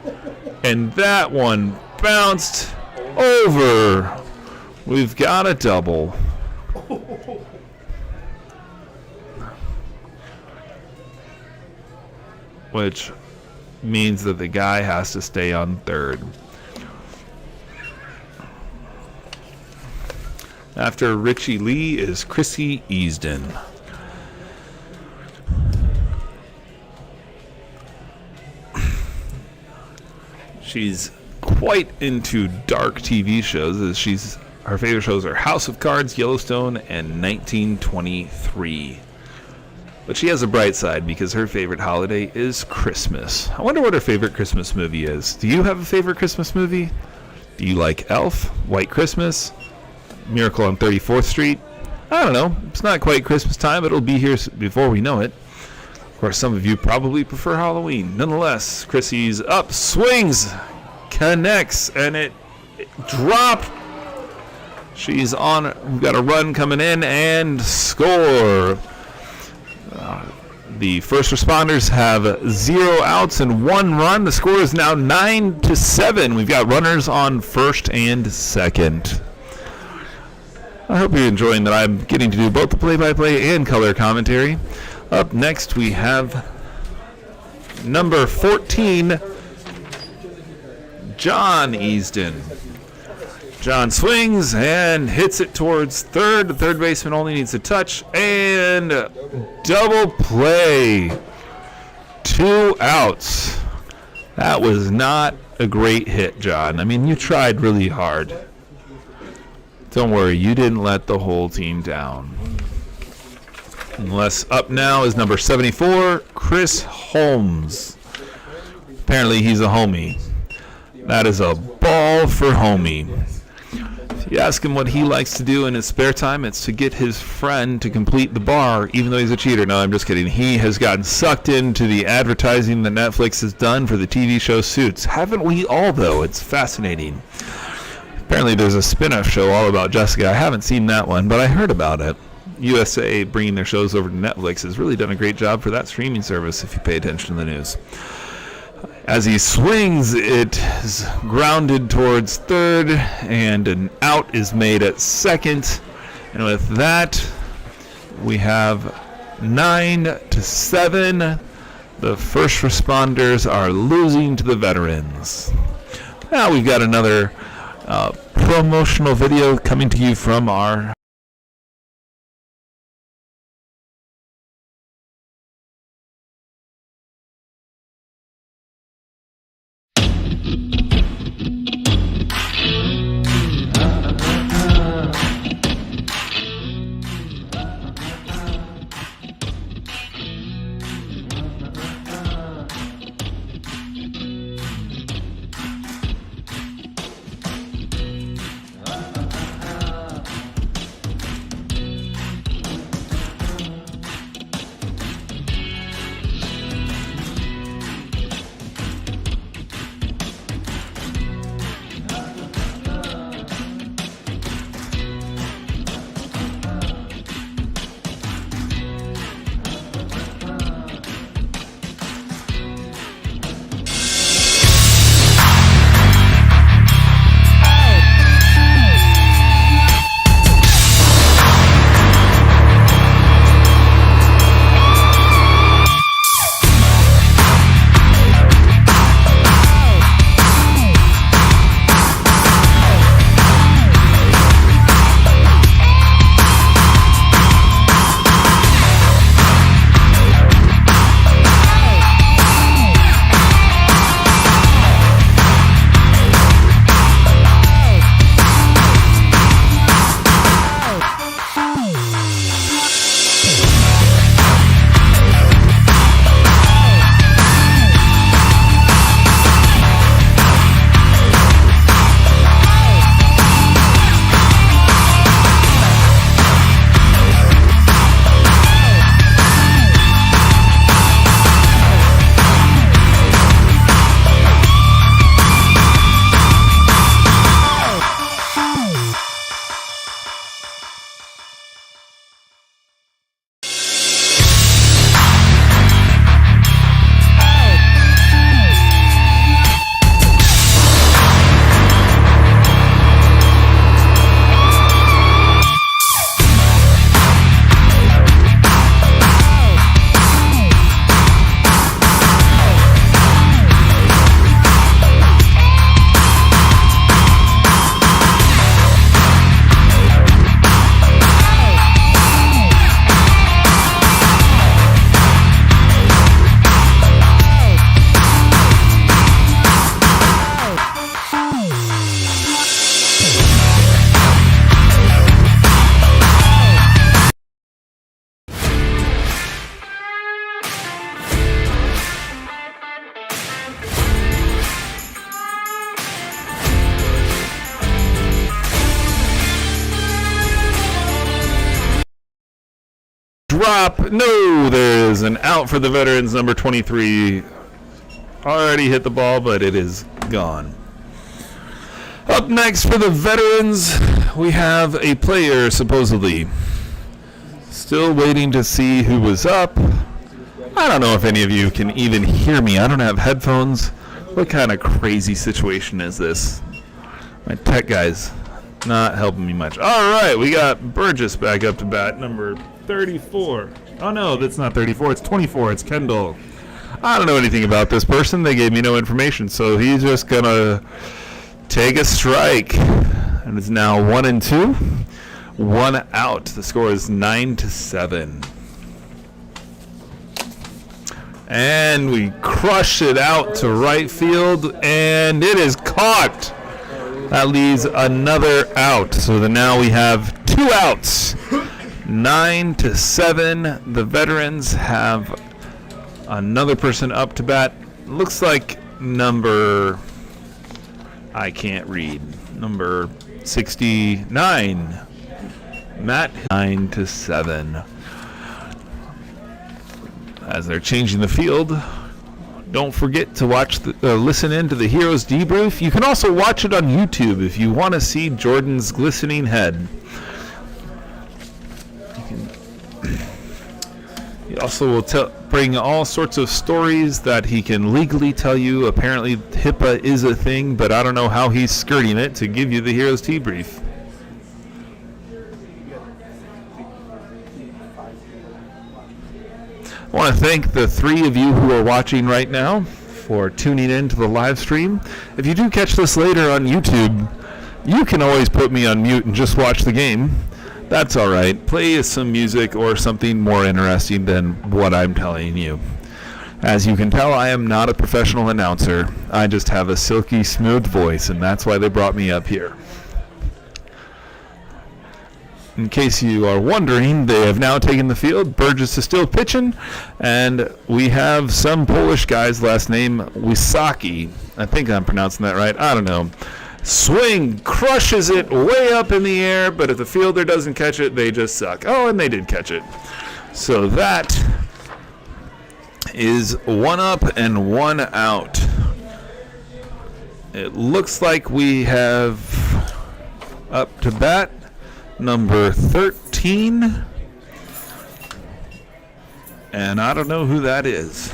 And that one bounced over. We've got a double. Which means that the guy has to stay on 3rd. After Richie Lee is Chrissy Easton. She's quite into dark TV shows, as her favorite shows are House of Cards, Yellowstone, and 1923. But she has a bright side because her favorite holiday is Christmas. I wonder what her favorite Christmas movie is. Do you have a favorite Christmas movie? Do you like Elf, White Christmas, Miracle on 34th Street? I don't know. It's not quite Christmas time, but it'll be here before we know it. Of Of course, some of you probably prefer Halloween. Nonetheless, Chrissy's up, swings, connects, and it dropped. She's on. We've got a run coming in and score. The first responders have 0 outs and 1 run. The score is now 9-7. We've got runners on first and second. I hope you're enjoying that I'm getting to do both the play-by-play and color commentary. Up next, we have number 14, John Easton. John swings and hits it towards third. The third baseman only needs a touch, and double play. 2 outs. That was not a great hit, John. I mean, you tried really hard. Don't worry, you didn't let the whole team down. Unless up now is number 74, Chris Holmes. Apparently he's a homie. That is a ball for homie. If you ask him what he likes to do in his spare time, it's to get his friend to complete the bar, even though he's a cheater. No, I'm just kidding. He has gotten sucked into the advertising that Netflix has done for the TV show Suits. Haven't we all, though? It's fascinating. Apparently there's a spin-off show all about Jessica. I haven't seen that one, but I heard about it. USA bringing their shows over to Netflix has really done a great job for that streaming service if you pay attention to the news. As he swings, it is grounded towards third, and an out is made at second. And with that, we have 9-7. The first responders are losing to the veterans. Now we've got another promotional video coming to you from our drop. No, there is an out for the veterans. Number 23 already hit the ball, but it is gone. Up next for the veterans, we have a player supposedly. Still waiting to see who was up. I don't know if any of you can even hear me. I don't have headphones. What kind of crazy situation is this? My tech guy's not helping me much. All right, we got Burgess back up to bat, number 34. Oh, no, that's not 34. It's 24. It's Kendall. I don't know anything about this person. They gave me no information, so he's just going to take a strike. And it's now 1-2. 1 out. The score is 9-7. And we crush it out to right field, and it is caught. That leaves another out. So now we have 2 outs. 9-7. The veterans have another person up to bat. Looks like number, I can't read, number 69. Matt. 9-7. As they're changing the field, don't forget to watch listen in to the Heroes Debrief. You can also watch it on YouTube if you want to see Jordan's glistening head. He also will bring all sorts of stories that he can legally tell you. Apparently HIPAA is a thing, but I don't know how he's skirting it to give you the Heroes Debrief. I want to thank the 3 of you who are watching right now for tuning in to the live stream. If you do catch this later on YouTube, you can always put me on mute and just watch the game. That's all right. Play some music or something more interesting than what I'm telling you. As you can tell, I am not a professional announcer. I just have a silky smooth voice, and that's why they brought me up here. In case you are wondering, they have now taken the field. Burgess is still pitching, and we have some Polish guy's last name, Wysocki. I think I'm pronouncing that right. I don't know. Swing, crushes it way up in the air, but if the fielder doesn't catch it, they just suck. Oh, and they did catch it. So that is 1 up and 1 out. It looks like we have up to bat number 13, and I don't know who that is,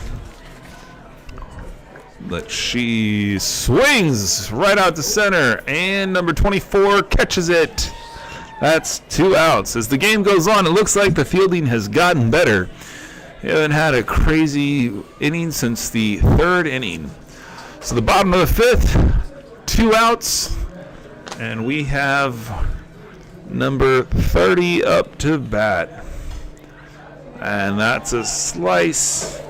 but she swings right out to center, and number 24 catches it. That's 2 outs. As the game goes on, it looks like the fielding has gotten better. We haven't had a crazy inning since the 3rd inning. So the bottom of the 5th, 2 outs, and we have number 30 up to bat. And that's a slice.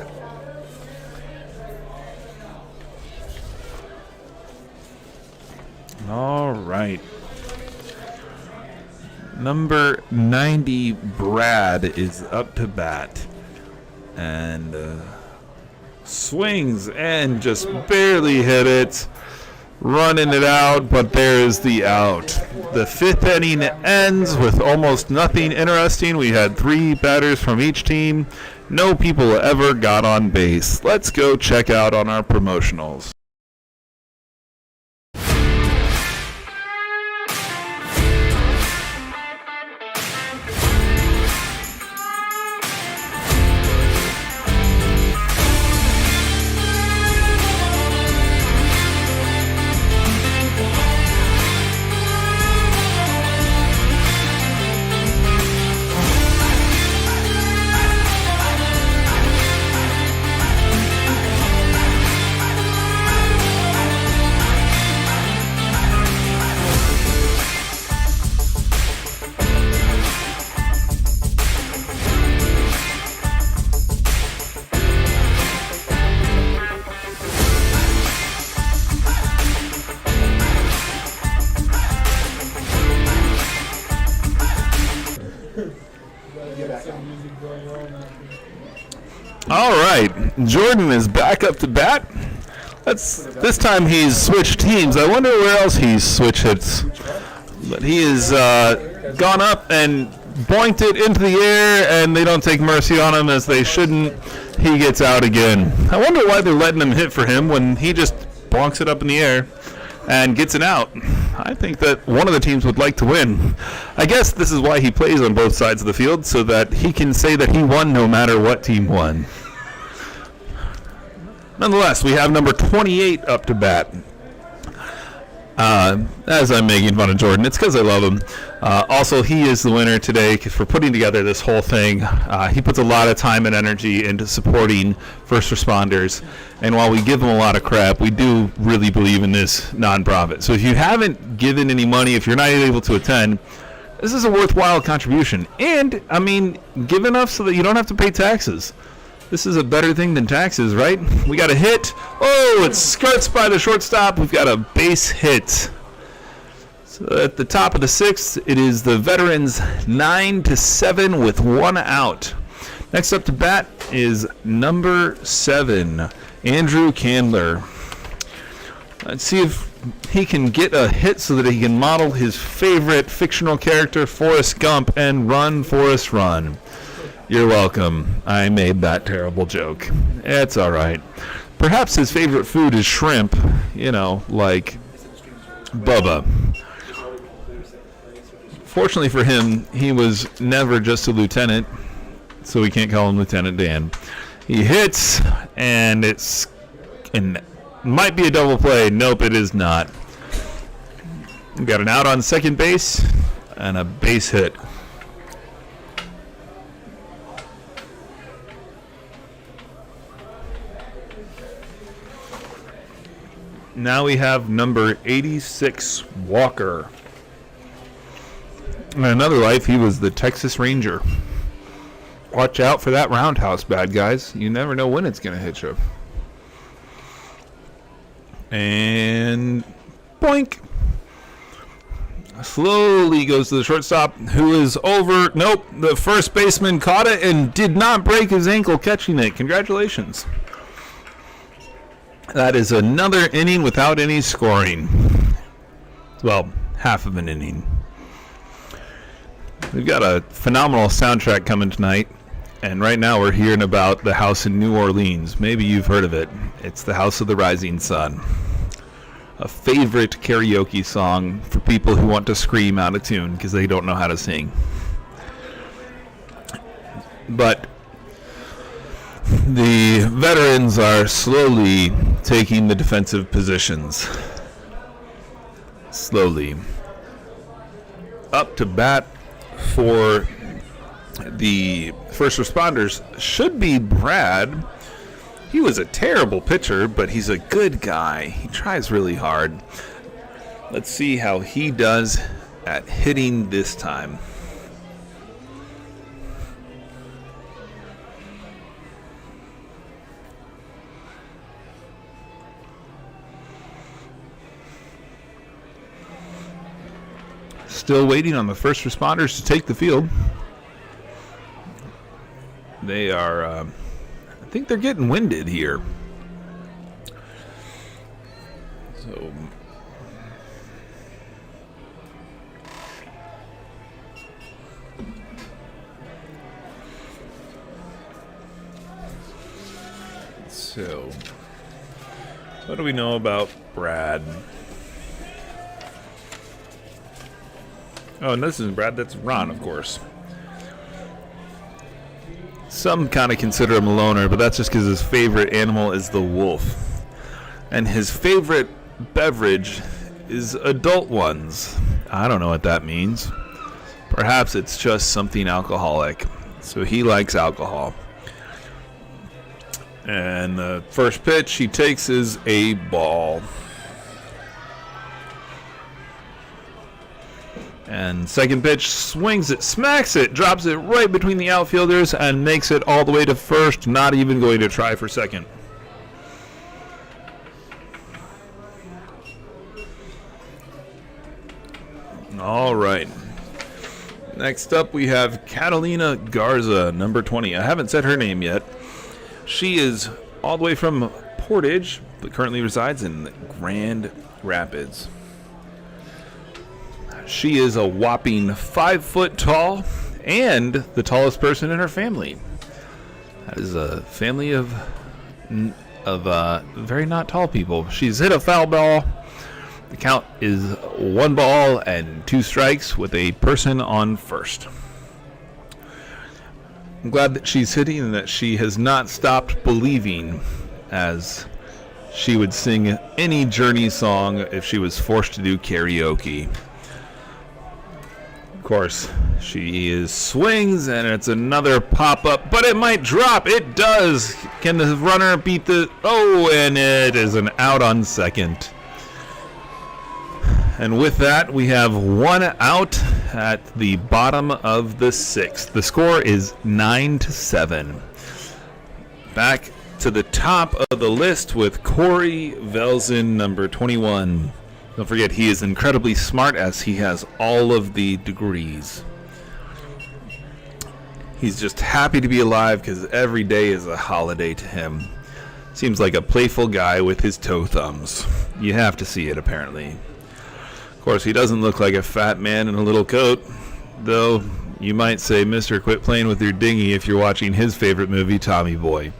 All right. Number 90, Brad, is up to bat. And swings and just barely hit it. Running it out, but there is the out. The 5th inning ends with almost nothing interesting. We had 3 batters from each team. No people ever got on base. Let's go check out on our promotionals. All right, Jordan is back up to bat. This time he's switched teams. I wonder where else he's switched hits. But he has gone up and boinked it into the air, and they don't take mercy on him as they shouldn't. He gets out again. I wonder why they're letting him hit for him when he just bonks it up in the air and gets it out. I think that one of the teams would like to win. I guess this is why he plays on both sides of the field, so that he can say that he won no matter what team won. Nonetheless, we have number 28 up to bat. As I'm making fun of Jordan, it's because I love him. Also, he is the winner today for putting together this whole thing. He puts a lot of time and energy into supporting first responders. And while we give him a lot of crap, we do really believe in this nonprofit. So if you haven't given any money, if you're not able to attend, this is a worthwhile contribution. And, I mean, give enough so that you don't have to pay taxes. This is a better thing than taxes, right? We got a hit. Oh, it skirts by the shortstop. We've got a base hit. So at the top of the sixth, it is the Veterans 9-7 with 1 out. Next up to bat is number 7, Andrew Candler. Let's see if he can get a hit so that he can model his favorite fictional character, Forrest Gump, and run, Forrest, run. You're welcome. I made that terrible joke. It's all right. Perhaps his favorite food is shrimp, like Bubba. Fortunately for him, he was never just a lieutenant, so we can't call him Lieutenant Dan. He hits, and might be a double play. Nope, it is not. We got an out on second base and a base hit. Now we have number 86, Walker. In another life, he was the Texas Ranger. Watch out for that roundhouse, bad guys. You never know when it's going to hit you. And boink. Slowly goes to the shortstop, who is over. Nope, the first baseman caught it and did not break his ankle catching it. Congratulations. That is another inning without any scoring. Well, half of an inning. We've got a phenomenal soundtrack coming tonight. And right now we're hearing about the house in New Orleans. Maybe you've heard of it. It's the House of the Rising Sun. A favorite karaoke song for people who want to scream out of tune because they don't know how to sing. But the Veterans are slowly taking the defensive positions. Slowly. Up to bat for the first responders should be Brad. He was a terrible pitcher, but he's a good guy. He tries really hard. Let's see how he does at hitting this time. Still waiting on the first responders to take the field. They are, I think they're getting winded here. So, what do we know about Brad? Oh, and this isn't Brad, that's Ron, of course. Some kind of consider him a loner, but that's just because his favorite animal is the wolf. And his favorite beverage is adult ones. I don't know what that means. Perhaps it's just something alcoholic. So he likes alcohol. And the first pitch he takes is a ball. And second pitch, swings it, smacks it, drops it right between the outfielders, and makes it all the way to first, not even going to try for second. All right. Next up, we have Catalina Garza, number 20. I haven't said her name yet. She is all the way from Portage, but currently resides in Grand Rapids. She is a whopping 5 foot tall and the tallest person in her family. That is a family of very not tall people. She's hit a foul ball. The count is 1 ball and 2 strikes with a person on first. I'm glad that she's hitting and that she has not stopped believing, as she would sing any Journey song if she was forced to do karaoke. Of course, she swings, and it's another pop-up, but it might drop. It does. Can the runner beat the... Oh, and it is an out on second. And with that, we have 1 out at the bottom of the 6th. The score is 9-7. Back to the top of the list with Corey Velzen, number 21. Don't forget, he is incredibly smart, as he has all of the degrees. He's just happy to be alive because every day is a holiday to him. Seems like a playful guy with his toe thumbs. You have to see it, apparently. Of course, he doesn't look like a fat man in a little coat, though you might say, "Mister, quit playing with your dinghy," if you're watching his favorite movie, Tommy Boy.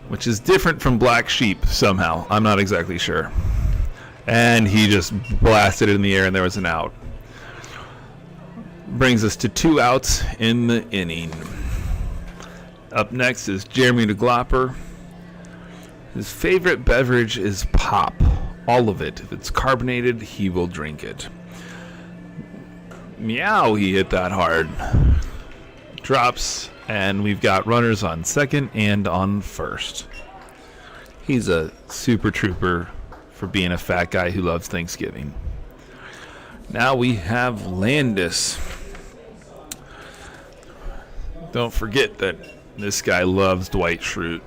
Which is different from Black Sheep somehow. I'm not exactly sure. And he just blasted it in the air, and there was an out. Brings us to 2 outs in the inning. Up next is Jeremy DeGlopper. His favorite beverage is pop. All of it. If it's carbonated, he will drink it. Meow, he hit that hard. Drops, and we've got runners on second and on first. He's a super trooper for being a fat guy who loves Thanksgiving. Now we have Landis. Don't forget that this guy loves Dwight Schrute.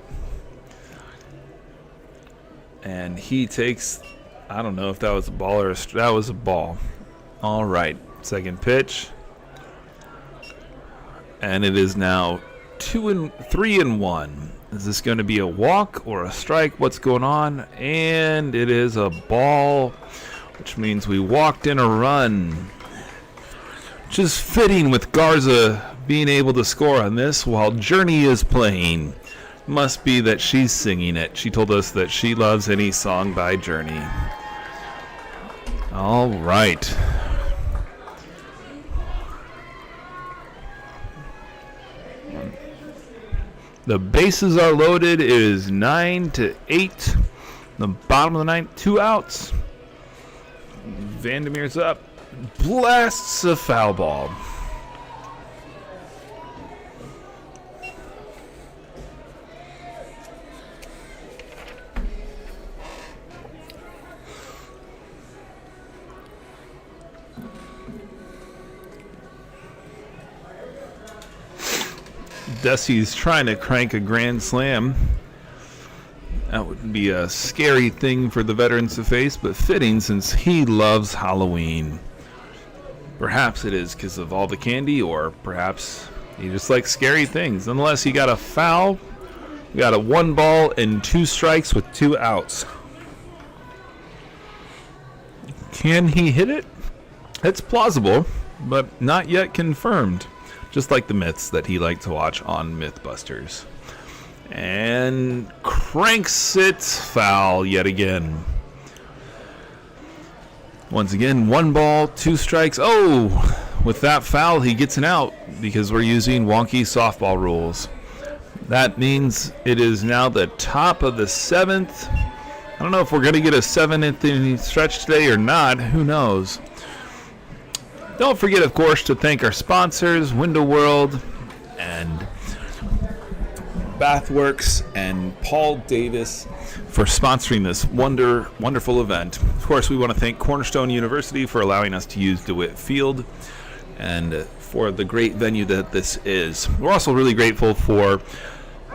And he takes, I don't know if that was a ball or that was a ball. All right, second pitch. And it is now 3-1. Is this going to be a walk or a strike? What's going on? And it is a ball, which means we walked in a run. Which is fitting with Garza being able to score on this while Journey is playing. Must be that she's singing it. She told us that she loves any song by Journey. All right. The bases are loaded. It is 9-8. The bottom of the 9th, 2 outs. Vandermeer's up. Blasts a foul ball. Desi's trying to crank a grand slam. That would be a scary thing for the veterans to face, but fitting since he loves Halloween. Perhaps it is because of all the candy, or perhaps he just likes scary things. Nonetheless, he got a foul. We got a 1 ball and 2 strikes with 2 outs. Can he hit it? It's plausible, but not yet confirmed. Just like the myths that he liked to watch on Mythbusters. And cranks it foul yet again. Once again, 1 ball, 2 strikes. Oh, with that foul, he gets an out because we're using wonky softball rules. That means it is now the top of the 7th. I don't know if we're going to get a 7th inning stretch today or not. Who knows? Don't forget, of course, to thank our sponsors, Window World and Bathworks and Paul Davis for sponsoring this wonderful event. Of course, we want to thank Cornerstone University for allowing us to use DeWitt Field and for the great venue that this is. We're also really grateful for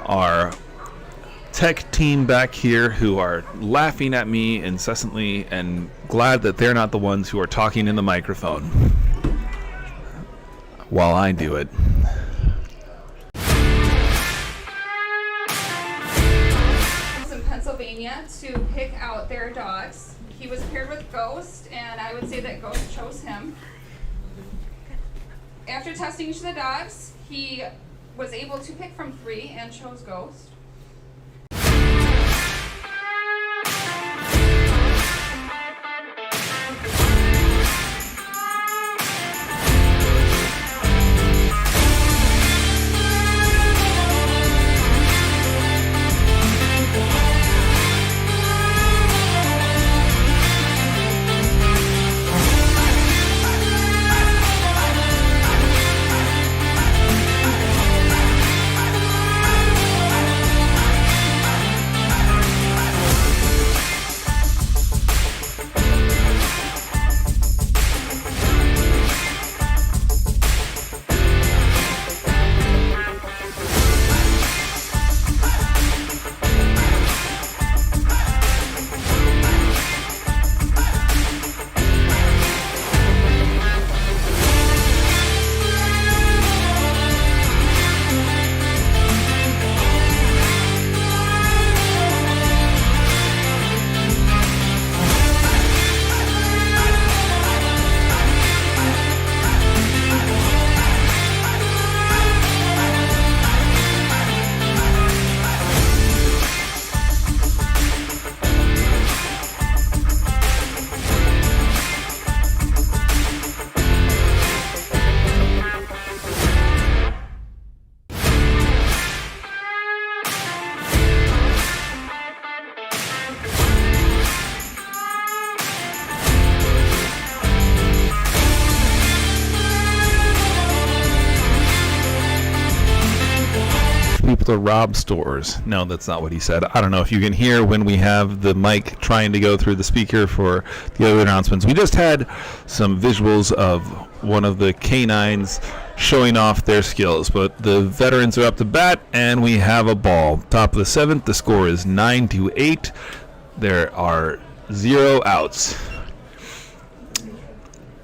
our tech team back here who are laughing at me incessantly and glad that they're not the ones who are talking in the microphone while I do it. In Pennsylvania to pick out their dogs. He was paired with Ghost, and I would say that Ghost chose him. After testing each of the dogs, he was able to pick from 3 and chose Ghost. People to rob stores. No, that's not what he said. I don't know if you can hear when we have the mic trying to go through the speaker for the other announcements. We just had some visuals of one of the canines showing off their skills, but the veterans are up to bat, and we have a ball. Top of the 7th, the score is 9-8. There are 0 outs.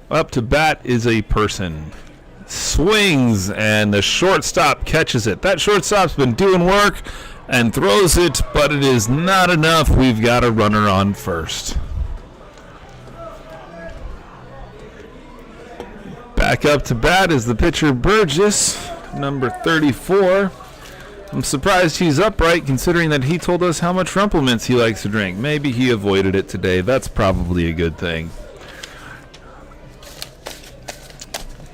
Up to bat is a person. Swings, and the shortstop catches it. That shortstop's been doing work and throws it, but it is not enough. We've got a runner on first. Back up to bat is the pitcher Burgess, number 34. I'm surprised he's upright, considering that he told us how much Rumplemints he likes to drink. Maybe he avoided it today. That's probably a good thing.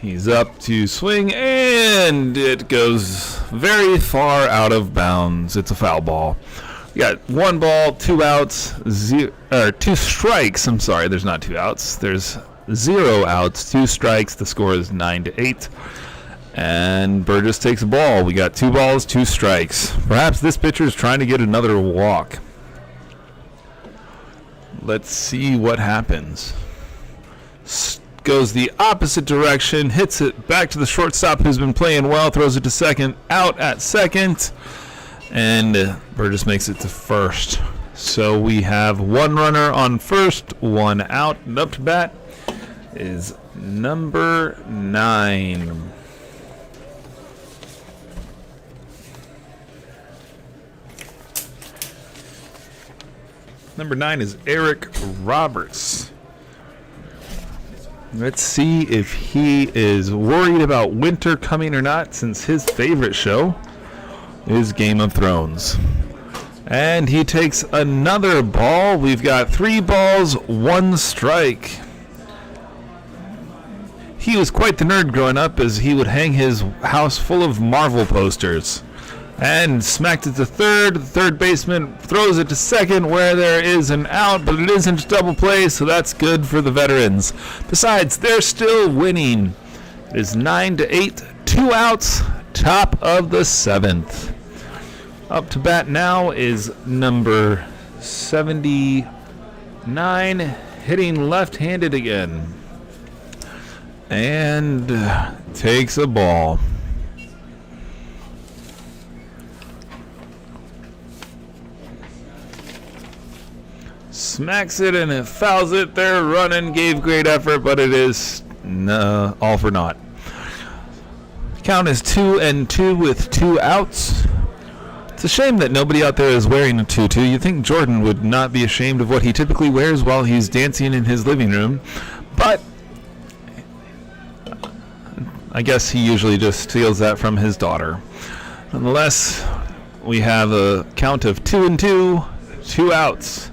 He's up to swing, and it goes very far out of bounds. It's a foul ball. We got 1 ball, 2 outs, 2 strikes. I'm sorry, there's not 2 outs. There's 0 outs, 2 strikes. The score is 9-8. And Burgess takes a ball. We got 2 balls, 2 strikes. Perhaps this pitcher is trying to get another walk. Let's see what happens. Goes the opposite direction, hits it back to the shortstop who's been playing well, throws it to second, out at second, and Burgess makes it to first. So we have 1 runner on first, 1 out, and up to bat is number 9. Number 9 is Eric Roberts. Let's see if he is worried about winter coming or not, since his favorite show is Game of Thrones. And he takes another ball. We've got 3 balls, 1 strike. He was quite the nerd growing up, as he would hang his house full of Marvel posters. And smacked it to third. The third baseman throws it to second, where there is an out, but it isn't double play, so that's good for the veterans. Besides, they're still winning. It is 9-8, 2 outs, top of the 7th. Up to bat now is number 79, hitting left-handed again. And takes a ball. Smacks it and it fouls it. They're running, gave great effort, but it is all for naught. Count is 2-2 with 2 outs. It's a shame that nobody out there is wearing a tutu. You'd think Jordan would not be ashamed of what he typically wears while he's dancing in his living room, but I guess he usually just steals that from his daughter. Nonetheless, we have a count of 2-2, 2 outs.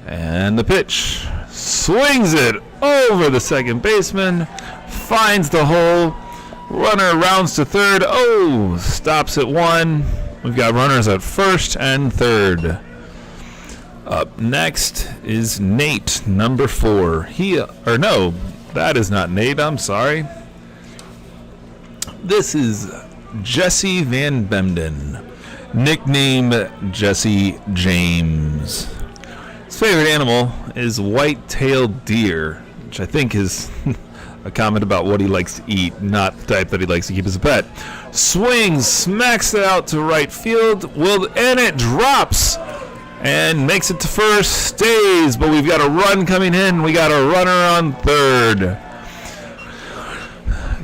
And the pitch, swings it over the second baseman, finds the hole, runner rounds to third, stops at 1. We've got runners at first and third. Up next is Nate, number 4. That is not Nate, I'm sorry. This is Jesse Van Bemden, nicknamed Jesse James. His favorite animal is white-tailed deer, which I think is a comment about what he likes to eat, not the type that he likes to keep as a pet. Swings, smacks it out to right field, and it drops and makes it to first, stays, but we've got a run coming in. We got a runner on third.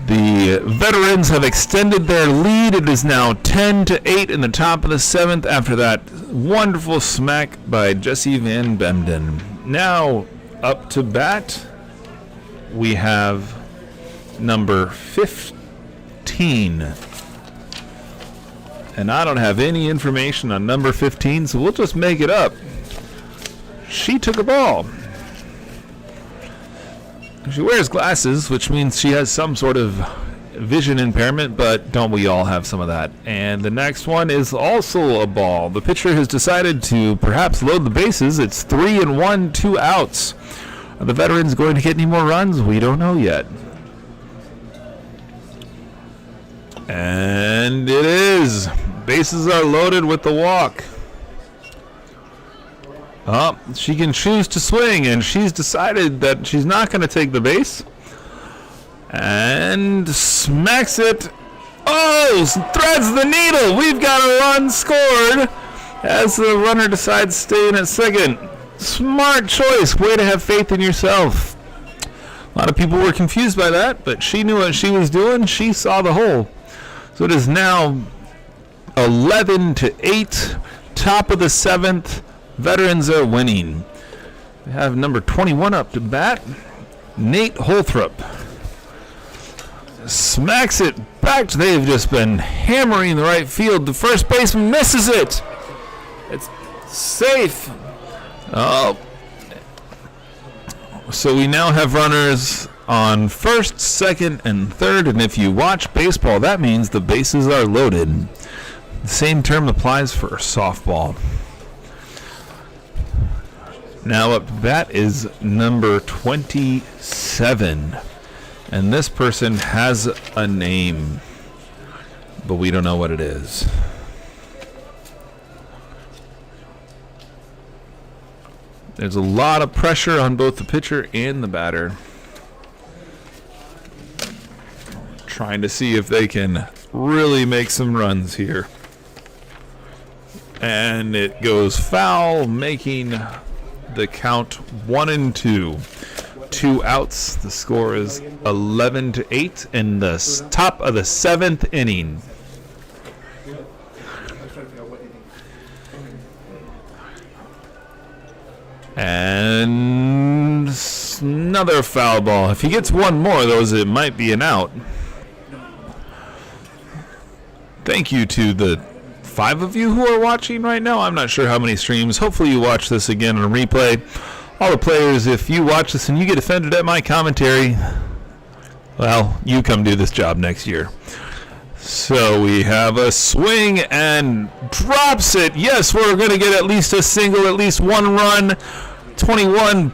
The Veterans have extended their lead. It is now 10-8 in the top of the 7th after that wonderful smack by Jesse Van Bemden. Now up to bat, we have number 15. And I don't have any information on number 15, so we'll just make it up. She took a ball. She wears glasses, which means she has some sort of vision impairment, but don't we all have some of that? And the next one is also a ball. The pitcher has decided to perhaps load the bases. It's 3-1, 2 outs. Are the Veterans going to get any more runs? We don't know yet. And it is. Bases are loaded with the walk. She can choose to swing, and she's decided that she's not going to take the base. And smacks it. Threads the needle. We've got a run scored as the runner decides to stay in at second. Smart choice. Way to have faith in yourself. A lot of people were confused by that, but she knew what she was doing. She saw the hole. So it is now 11-8, top of the 7th. Veterans are winning. We have number 21 up to bat, Nate Holthrop. Smacks it back. They've just been hammering the right field. The first baseman misses it. It's safe. So we now have runners on first, second, and third. And if you watch baseball, that means the bases are loaded. The same term applies for softball. Now up to bat is number 27. And this person has a name, but we don't know what it is. There's a lot of pressure on both the pitcher and the batter. Trying to see if they can really make some runs here. And it goes foul, making the count 1-2. 2 outs. The score is 11-8 in the top of the 7th inning. And another foul ball. If he gets one more of those, it might be an out. Thank you to the 5 of you who are watching right now. I'm not sure how many streams. Hopefully you watch this again on replay. All the players, if you watch this and you get offended at my commentary, well, you come do this job next year. So we have a swing and drops it. Yes, we're going to get at least a single, at least one run. 21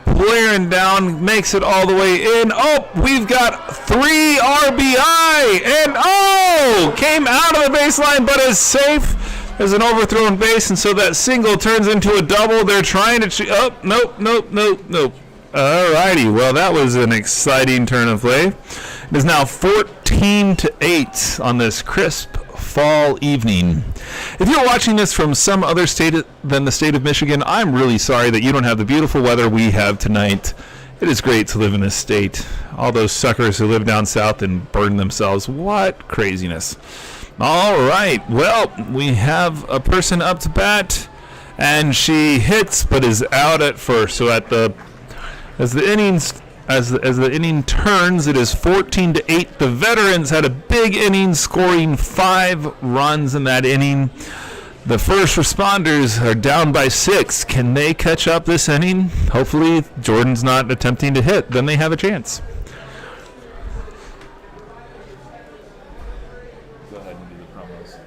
blaring down, makes it all the way in. We've got 3 RBI, and came out of the baseline, but is safe as an overthrown base, and so that single turns into a double. They're trying to nope. Alrighty, well, that was an exciting turn of play. It is now 14-8 on this crisp fall evening. If you're watching this from some other state than the state of Michigan, I'm really sorry that you don't have the beautiful weather we have tonight. It is great to live in this state. All those suckers who live down south and burn themselves. What craziness. All right, well, we have a person up to bat, and she hits but is out at first. So as the innings as the inning turns, it is 14-8. The Veterans had a big inning, scoring 5 runs in that inning. The first responders are down by 6. Can they catch up this inning? Hopefully, Jordan's not attempting to hit. Then they have a chance. Go ahead and do the promos.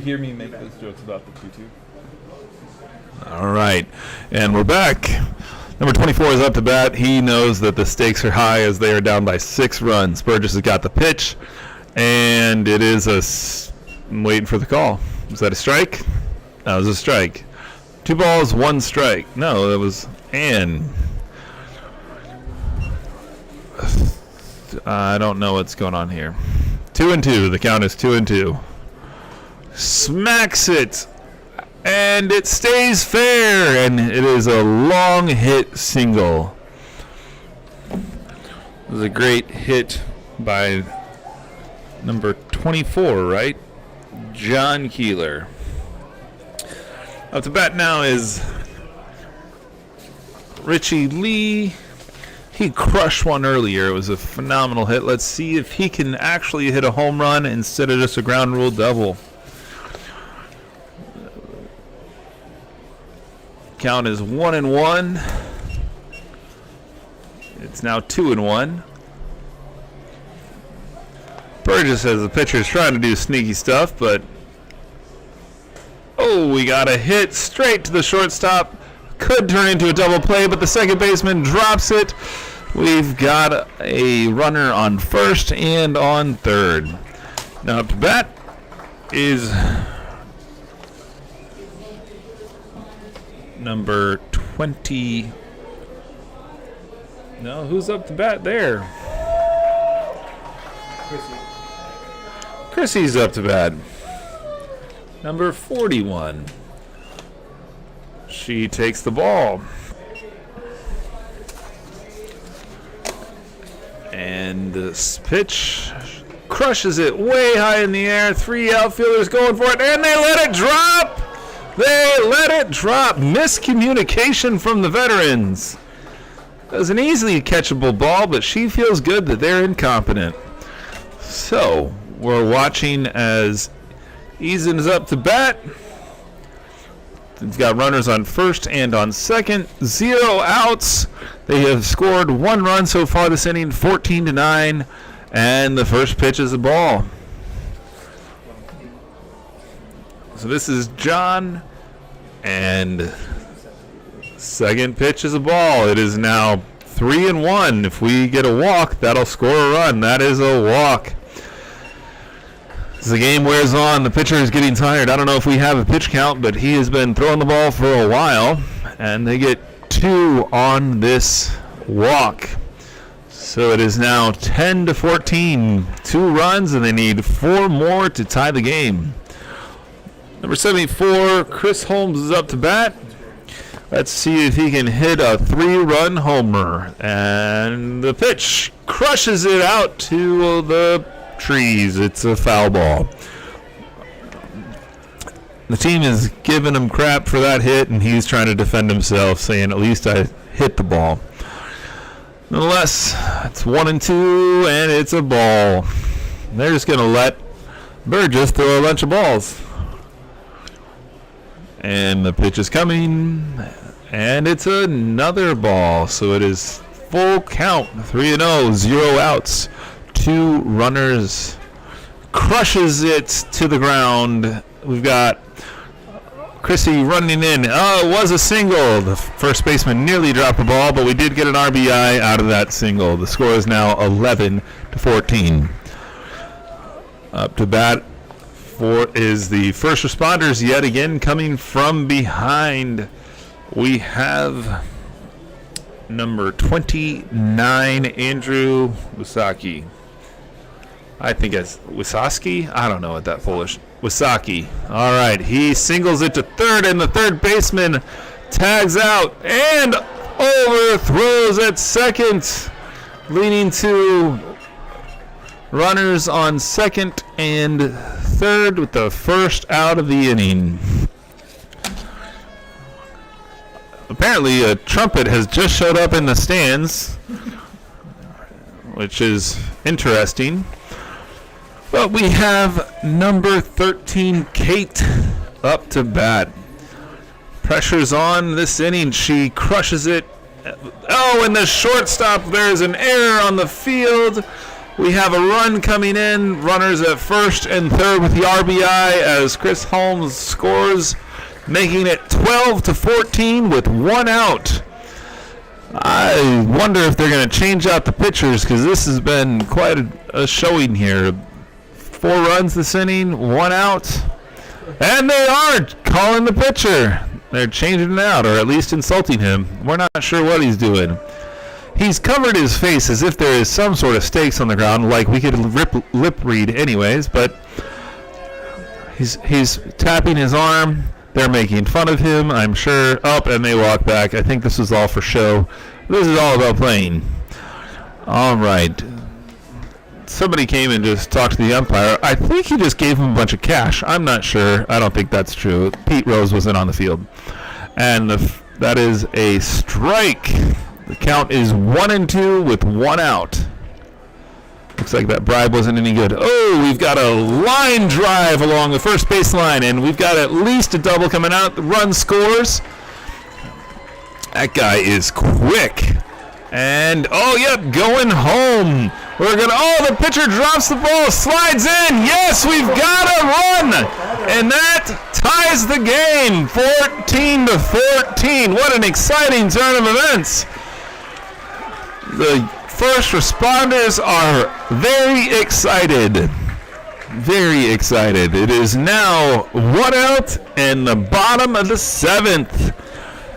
Hear me make those jokes about the 2-2? All right, and we're back. Number 24 is up to bat. He knows that the stakes are high as they are down by 6 runs. Burgess has got the pitch, and it is I'm waiting for the call. Was that a strike? That was a strike. 2 balls, 1 strike. No, that was I don't know what's going on here. 2-2. The count is 2-2. Smacks it, and it stays fair, and it is a long hit single. It was a great hit by number 24, right? John Keeler. Up to bat now is Richie Lee. He crushed one earlier. It was a phenomenal hit. Let's see if he can actually hit a home run instead of just a ground rule double. Count is 1-1. It's now 2-1. Burgess says the pitcher is trying to do sneaky stuff, but we got a hit straight to the shortstop. Could turn into a double play, but the second baseman drops it. We've got a runner on first and on third. Now up to bat is number 20. No, who's up to bat there? Chrissy's up to bat. Number 41. She takes the ball. And this pitch crushes it way high in the air. 3 outfielders going for it, and they let it drop. They let it drop. Miscommunication from the Veterans. It was an easily catchable ball, but she feels good that they're incompetent. So, we're watching as Eason is up to bat. He's got runners on first and on second. 0 outs. They have scored 1 run so far this inning, 14-9. And the first pitch is a ball. So this is John, and second pitch is a ball. It is now 3-1. If we get a walk, that'll score a run. That is a walk. As the game wears on, the pitcher is getting tired. I don't know if we have a pitch count, but he has been throwing the ball for a while, and they get 2 on this walk. So it is now 10-14. 2 runs, and they need 4 more to tie the game. Number 74, Chris Holmes is up to bat. Let's see if he can hit a 3-run homer. And the pitch crushes it out to the trees. It's a foul ball. The team is giving him crap for that hit, and he's trying to defend himself, saying, at least I hit the ball. Nonetheless, it's 1-2, and it's a ball. They're just going to let Burgess throw a bunch of balls. And the pitch is coming, and it's another ball. So it is full count, 3-0, 0 outs, 2 runners. Crushes it to the ground. We've got Chrissy running in. Oh, it was a single. The first baseman nearly dropped the ball, but we did get an RBI out of that single. The score is now 11-14. Up to bat is the first responders yet again coming from behind. We have number 29, Andrew Wisaki. I think it's Wisaki. I don't know what that Polish. Wisaki. All right. He singles it to third, and the third baseman tags out and overthrows at second, leading to runners on second and third with the first out of the inning. Apparently, a trumpet has just showed up in the stands, which is interesting. But we have number 13, Kate, up to bat. Pressure's on this inning. She crushes it. Oh, and the shortstop, there's an error on the field. We have a run coming in. Runners at first and third with the RBI as Chris Holmes scores, making it 12-14 with one out. I wonder if they're going to change out the pitchers because this has been quite a showing here. 4 runs this inning, 1 out. And they are calling the pitcher. They're changing it out, or at least insulting him. We're not sure what he's doing. He's covered his face as if there is some sort of stakes on the ground, like we could lip read anyways, but he's tapping his arm. They're making fun of him, I'm sure. Up, and they walk back. I think this is all for show. This is all about playing. All right. Somebody came and just talked to the umpire. I think he just gave him a bunch of cash. I'm not sure. I don't think that's true. Pete Rose wasn't on the field. And that is a strike. The count is 1-2 with 1 out. Looks like that bribe wasn't any good. Oh, we've got a line drive along the first baseline, and we've got at least a double coming out. The run scores. That guy is quick. And, oh, yep, going home. The pitcher drops the ball, slides in. Yes, we've got a run. And that ties the game, 14-14. What an exciting turn of events. The first responders are very excited. Very excited. It is now 1 out in the bottom of the 7th.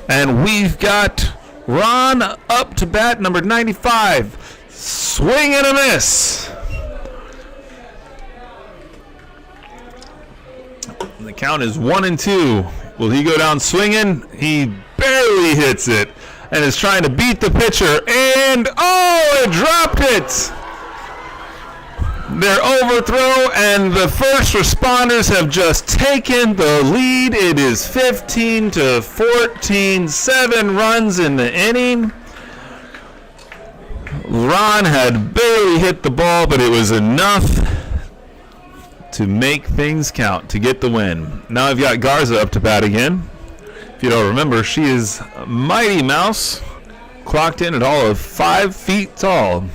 And we've got Ron up to bat, number 95. Swing and a miss. The count is 1-2. Will he go down swinging? He barely hits it and is trying to beat the pitcher. And, oh, it dropped it. Their overthrow, and the first responders have just taken the lead. It is 15-14, 7 runs in the inning. Ron had barely hit the ball, but it was enough to make things count, to get the win. Now I've got Garza up to bat again. If you don't remember, she is Mighty Mouse, clocked in at all of 5 feet tall.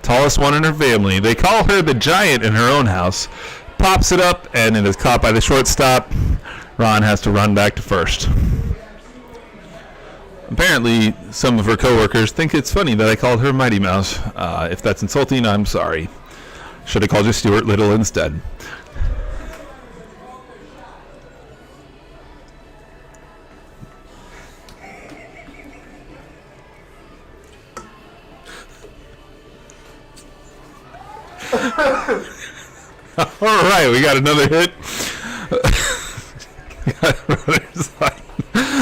Tallest one in her family. They call her the giant in her own house. Pops it up, and it is caught by the shortstop. Ron has to run back to first. Apparently, some of her coworkers think it's funny that I called her Mighty Mouse. If that's insulting, I'm sorry. Should have called you Stuart Little instead. All right, we got another hit.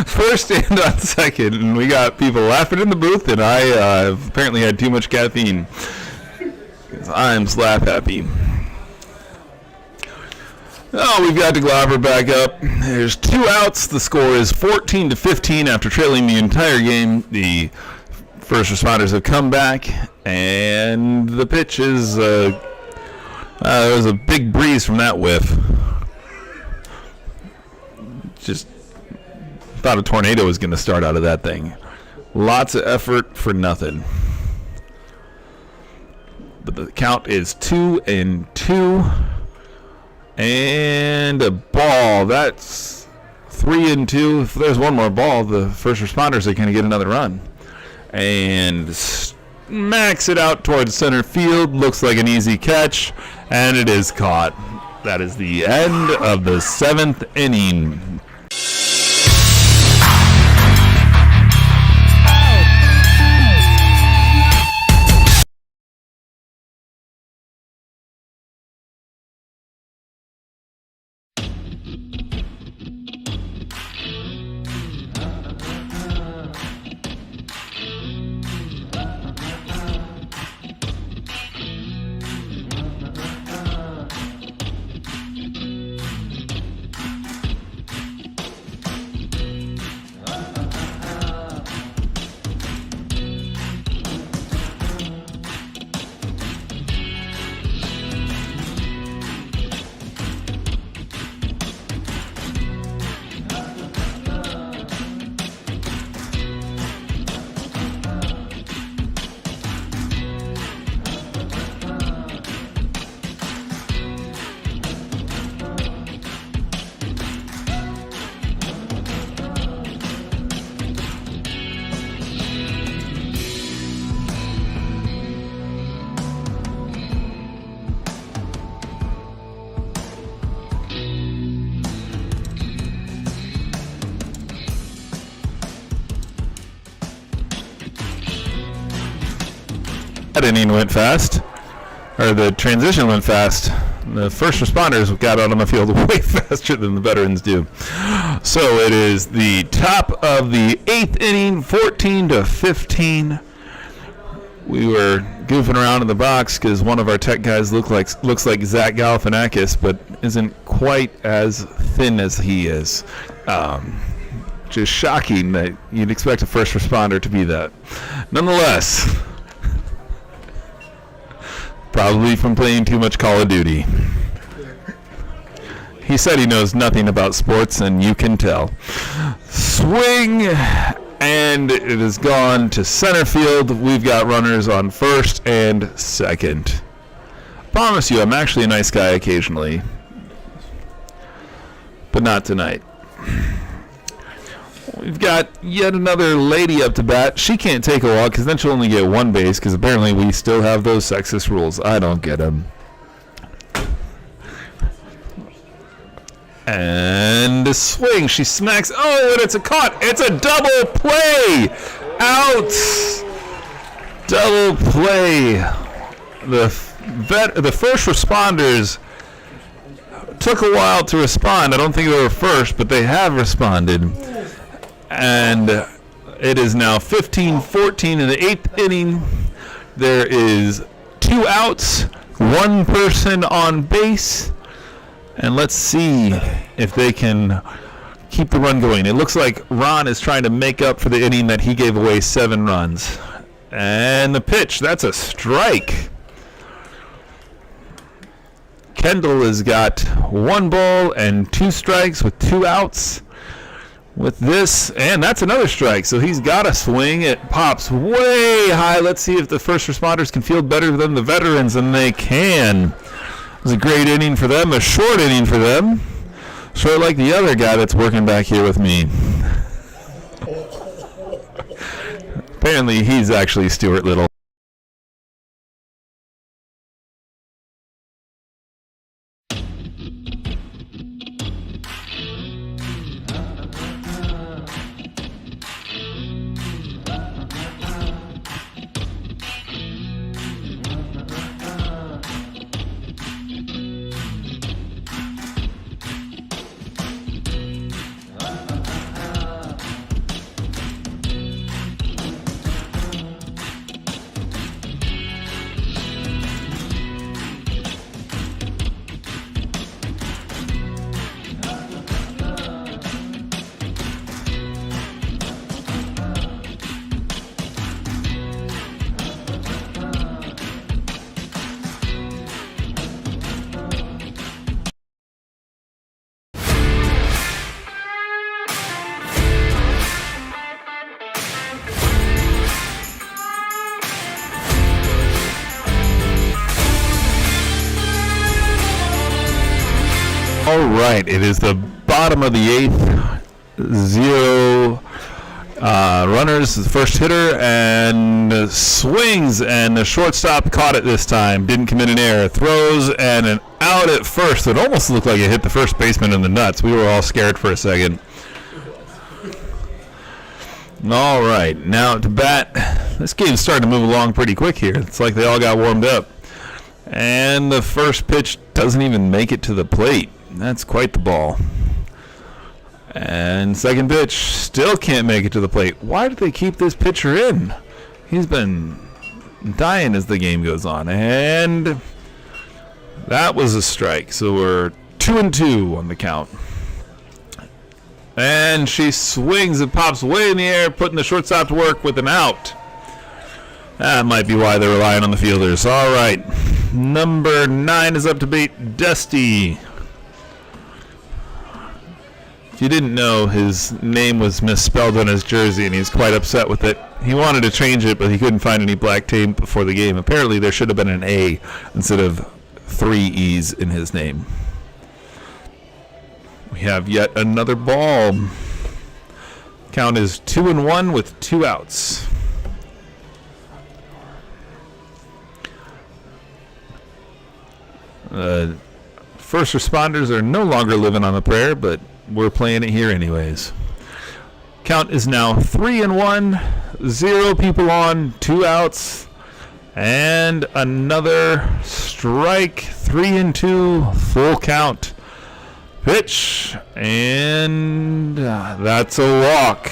First and on second, and we got people laughing in the booth, and I have apparently had too much caffeine. I'm slap happy. Oh, we've got DeGlopper back up. There's 2 outs. The score is 14-15 after trailing the entire game. The first responders have come back, and the pitch is there was a big breeze from that whiff. Just thought a tornado was going to start out of that thing. Lots of effort for nothing. But the count is 2-2. And a ball. That's 3-2. If there's one more ball, the first responders are going to get another run. And smacks it out towards center field. Looks like an easy catch, and it is caught. That is the end of the 7th inning. That inning went fast, or the transition went fast. The first responders got out on the field way faster than the veterans do. So it is the top of the 8th inning, 14-15. We were goofing around in the box because one of our tech guys looks like Zach Galifianakis, but isn't quite as thin as he is. Just shocking that you'd expect a first responder to be that. Nonetheless, probably from playing too much Call of Duty. He said he knows nothing about sports, and you can tell. Swing, and it has gone to center field. We've got runners on first and second. Promise you, I'm actually a nice guy occasionally, but not tonight. We've got yet another lady up to bat. She can't take a walk because then she'll only get one base because apparently we still have those sexist rules. I don't get them. And a swing. She smacks. Oh, and it's a caught. It's a double play. Out. Double play. The first responders took a while to respond. I don't think they were first, but they have responded. And it is now 15-14 in the 8th inning. There is 2 outs, 1 person on base. And let's see if they can keep the run going. It looks like Ron is trying to make up for the inning that he gave away 7 runs. And the pitch, that's a strike. Kendall has got 1 ball and 2 strikes with 2 outs. With this, and that's another strike, so he's got a swing. It pops way high. Let's see if the first responders can field better than the veterans, and they can. It was a great inning for them, a short inning for them. Sort of like the other guy that's working back here with me. Apparently he's actually Stuart Little. All right, it is the bottom of the 8th. 0 runners. The first hitter and swings, and the shortstop caught it this time. Didn't commit an error. Throws and an out at first. It almost looked like it hit the first baseman in the nuts. We were all scared for a second. All right, now to bat. This game's starting to move along pretty quick here. It's like they all got warmed up. And the first pitch doesn't even make it to the plate. That's quite the ball. And second pitch still can't make it to the plate. Why do they keep this pitcher in? He's been dying as the game goes on. And that was a strike. So we're 2-2 on the count. And she swings and pops way in the air, putting the shortstop to work with an out. That might be why they're relying on the fielders. All right. Number 9 is up to bat, Dusty. If you didn't know, his name was misspelled on his jersey, and he's quite upset with it. He wanted to change it, but he couldn't find any black tape before the game. Apparently, there should have been an A instead of 3 E's in his name. We have yet another ball. Count is 2-1 with 2 outs. First responders are no longer living on the prayer, but we're playing it here anyways. Count is now 3-1, 0 people on, 2 outs, and another strike. 3-2, full count. Pitch, and that's a walk.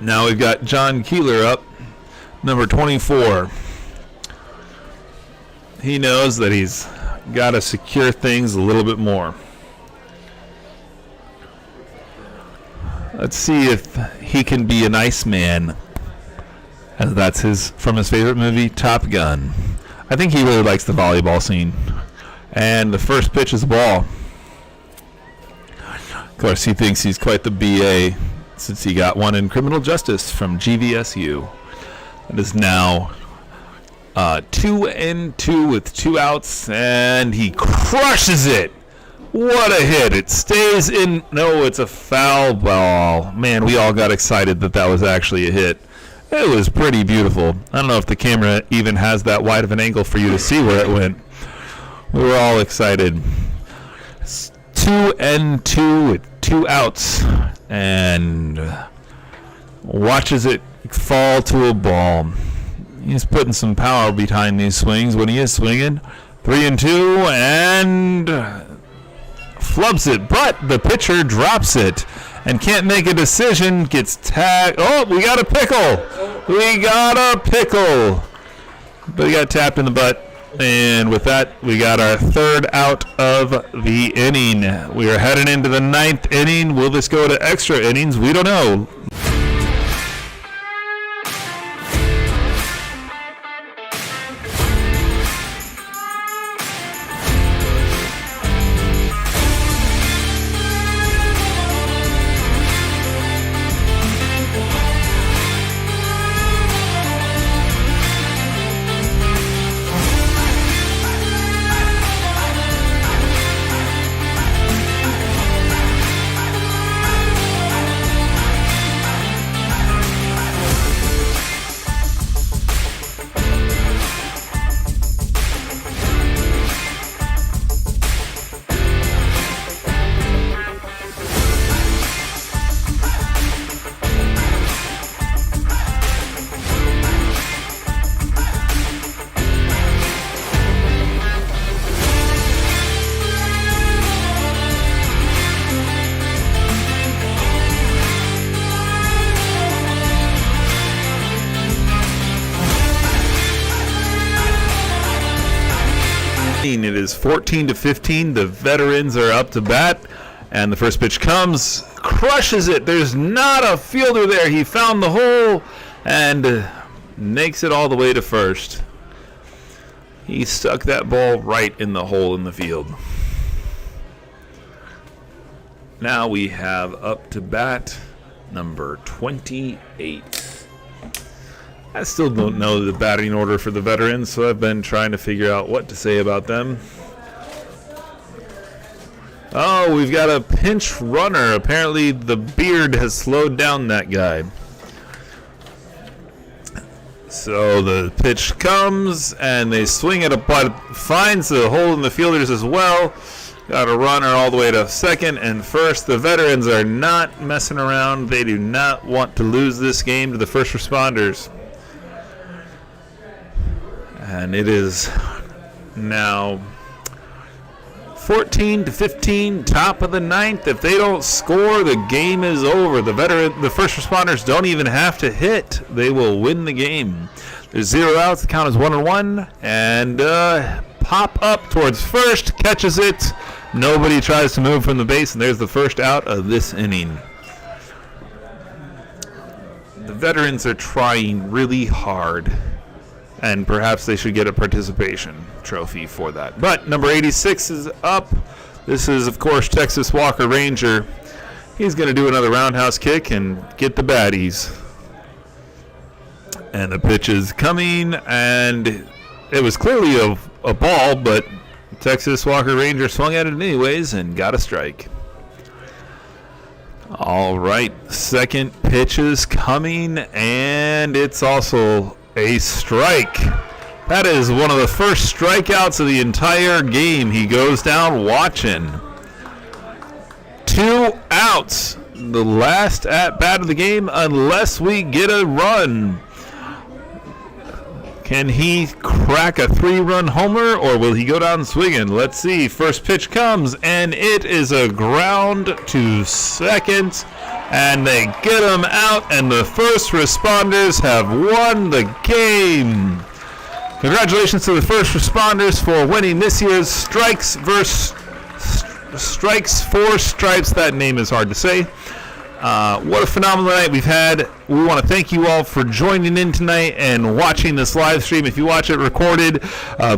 Now we've got John Keeler up, number 24. He knows that he's got to secure things a little bit more. Let's see if he can be an Iceman. And that's from his favorite movie, Top Gun. I think he really likes the volleyball scene. And the first pitch is a ball. Of course, he thinks he's quite the BA since he got one in criminal justice from GVSU. It is now 2-2 with 2 outs, and he crushes it. What a hit. It stays in. No, it's a foul ball. Man, we all got excited that was actually a hit. It was pretty beautiful. I don't know if the camera even has that wide of an angle for you to see where it went. We were all excited. It's 2-2 with 2 outs, and watches it fall to a ball. He's putting some power behind these swings when he is swinging. 3-2, and flubs it, but the pitcher drops it and can't make a decision, gets tagged. Oh, we got a pickle. We got a pickle. But he got tapped in the butt. And with that, we got our 3rd out of the inning. We are heading into the 9th inning. Will this go to extra innings? We don't know. It is 14-15. The veterans are up to bat, and the first pitch comes, crushes it. There's not a fielder there. He found the hole and makes it all the way to first. He stuck that ball right in the hole in the field. Now we have up to bat number 28. I still don't know the batting order for the veterans, so I've been trying to figure out what to say about them. Oh, we've got a pinch runner. Apparently the beard has slowed down that guy. So the pitch comes, and they swing it, but finds the hole in the fielders as well. Got a runner all the way to second and first. The veterans are not messing around. They do not want to lose this game to the first responders. And it is now 14-15, top of the ninth. If they don't score, the game is over. The first responders don't even have to hit. They will win the game. There's 0 outs. The count is 1-1. And pop up towards first, catches it. Nobody tries to move from the base, and there's the first out of this inning. The veterans are trying really hard, and perhaps they should get a participation trophy for that. But number 86 is up. This is, of course, Texas Walker Ranger. He's going to do another roundhouse kick and get the baddies. And the pitch is coming, and it was clearly a ball, but Texas Walker Ranger swung at it anyways and got a strike. All right, second pitch is coming, and it's also a strike. That is one of the first strikeouts of the entire game. He goes down watching. 2 outs. The last at bat of the game, unless we get a run. Can he crack a 3-run homer, or will he go down swinging? Let's see. First pitch comes, and it is a ground to second, and they get him out, and the first responders have won the game. Congratulations to the first responders for winning this year's Strikes for Stripes. That name is hard to say. What a phenomenal night we've had. We want to thank you all for joining in tonight and watching this live stream. If you watch it recorded,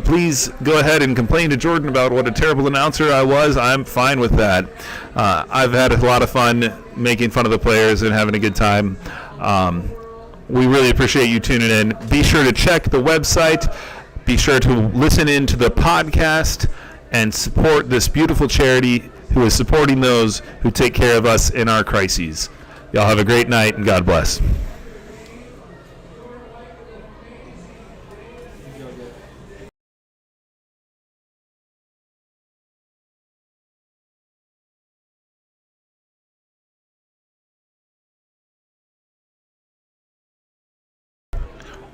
please go ahead and complain to Jordan about what a terrible announcer I was. I'm fine with that. I've had a lot of fun making fun of the players and having a good time. We really appreciate you tuning in. Be sure to check the website. Be sure to listen in to the podcast and support this beautiful charity who is supporting those who take care of us in our crises. Y'all have a great night, and God bless.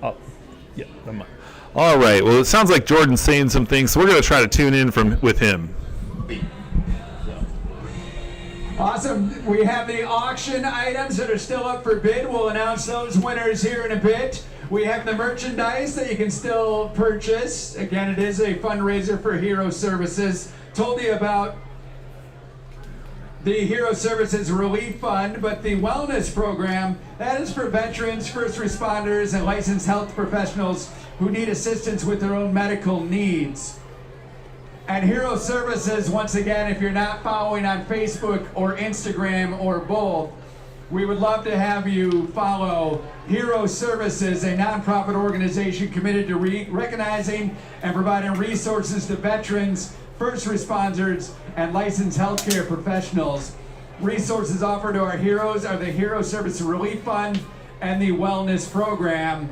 Oh, yeah, never mind. All right, well, it sounds like Jordan's saying some things, so we're going to try to tune in with him. Awesome. We have the auction items that are still up for bid. We'll announce those winners here in a bit. We have the merchandise that you can still purchase. Again, it is a fundraiser for Hero Services. Told you about the Hero Services Relief Fund, but the wellness program, that is for veterans, first responders, and licensed health professionals who need assistance with their own medical needs. And Hero Services, once again, if you're not following on Facebook or Instagram or both, we would love to have you follow Hero Services, a nonprofit organization committed to recognizing and providing resources to veterans, first responders, and licensed healthcare professionals. Resources offered to our heroes are the Hero Service Relief Fund and the Wellness Program.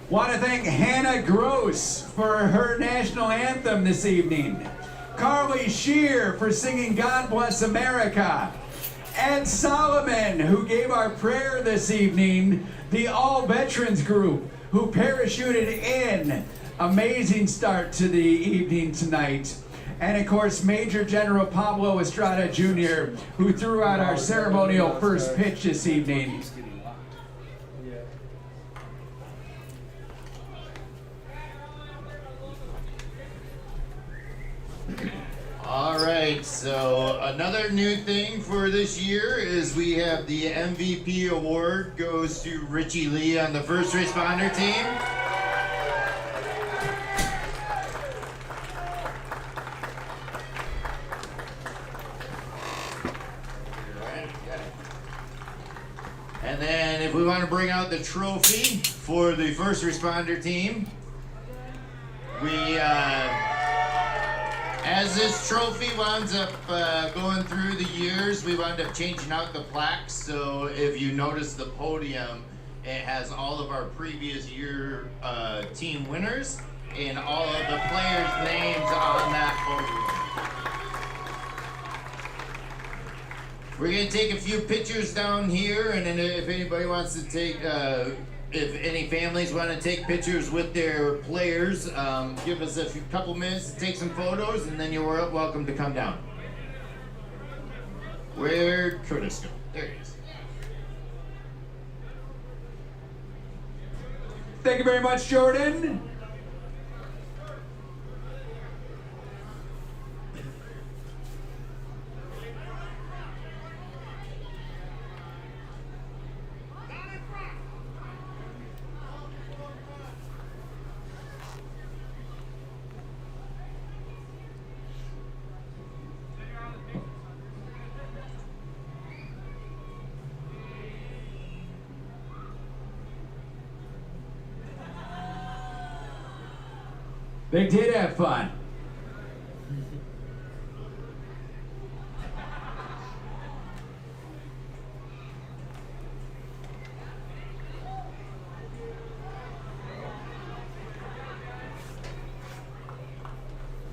Want to thank Hannah Gross for her national anthem this evening. Carly Shear for singing God Bless America. Ed Solomon, who gave our prayer this evening. The All Veterans Group, who parachuted in. Amazing start to the evening tonight. And of course, Major General Pablo Estrada Jr., who threw out our ceremonial first pitch this evening. All right, so another new thing for this year is we have the MVP award goes to Richie Lee on the first responder team. throwing out the trophy for the first responder team. We, as this trophy winds up going through the years, we wound up changing out the plaques. So if you notice the podium, it has all of our previous year team winners and all of the players' names on that podium. We're gonna take a few pictures down here, and then if anybody wants to take, if any families want to take pictures with their players, give us a couple minutes to take some photos, and then you're welcome to come down. Where'd Curtis go? There he is. Thank you very much, Jordan. They did have fun.